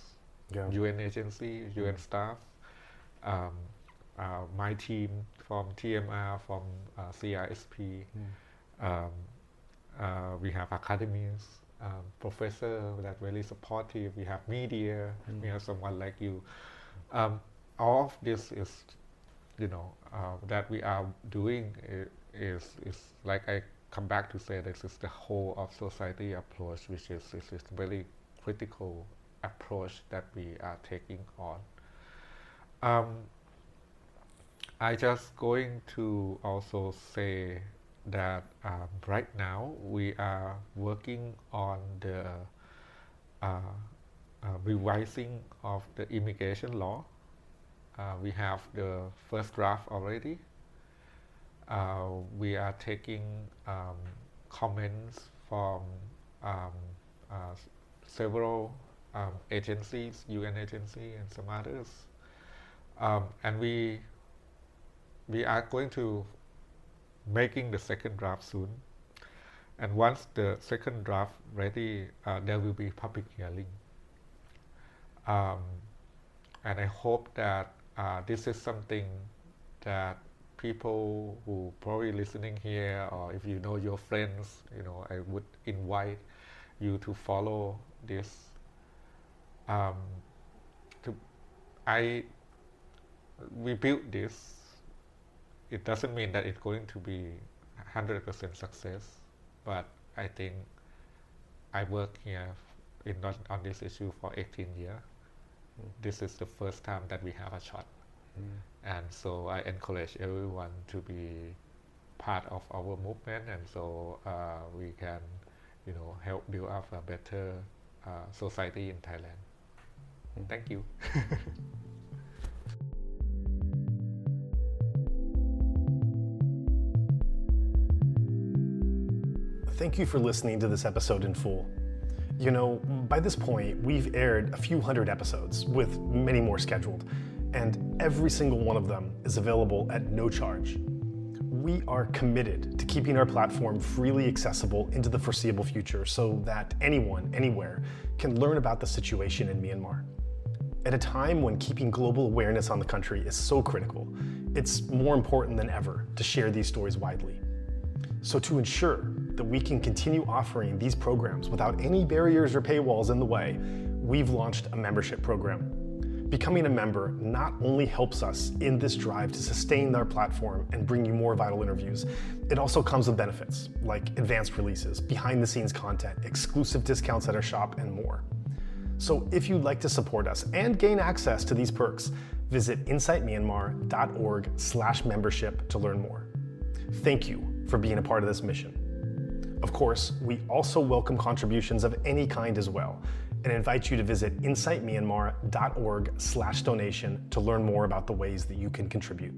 UN agency, UN staff, my team from TMR, from CRSP. We have academies, professor that really supportive. We have media. We have someone like you. All of this is, that we are doing is like I come back to say this is the whole of society approach, which is very critical approach that we are taking on. I just going to also say that right now we are working on the revising of the immigration law. We have the first draft already. We are taking comments from several agencies, UN agency and some others, and we are going to making the second draft soon. And once the second draft ready, there will be public hearing. And I hope that this is something that people who probably listening here, or if you know your friends, I would invite you to follow this. We built this. It doesn't mean that it's going to be 100% success, but I think I worked here on this issue for 18 years. This is the first time that we have a shot. And so I encourage everyone to be part of our movement, and so we can, help build up a better society in Thailand. Thank you. Thank you for listening to this episode in full. You know, by this point, we've aired a few hundred episodes, with many more scheduled, and every single one of them is available at no charge. We are committed to keeping our platform freely accessible into the foreseeable future so that anyone, anywhere, can learn about the situation in Myanmar. At a time when keeping global awareness on the country is so critical, it's more important than ever to share these stories widely. So to ensure that we can continue offering these programs without any barriers or paywalls in the way, we've launched a membership program. Becoming a member not only helps us in this drive to sustain our platform and bring you more vital interviews, it also comes with benefits like advanced releases, behind-the-scenes content, exclusive discounts at our shop, and more. So if you'd like to support us and gain access to these perks, visit insightmyanmar.org/membership to learn more. Thank you for being a part of this mission. Of course, we also welcome contributions of any kind as well, and invite you to visit insightmyanmar.org/donation to learn more about the ways that you can contribute.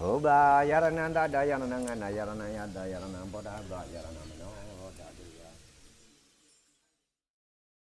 Oba yarananda dayananga yaranaya dayanam boda yaranam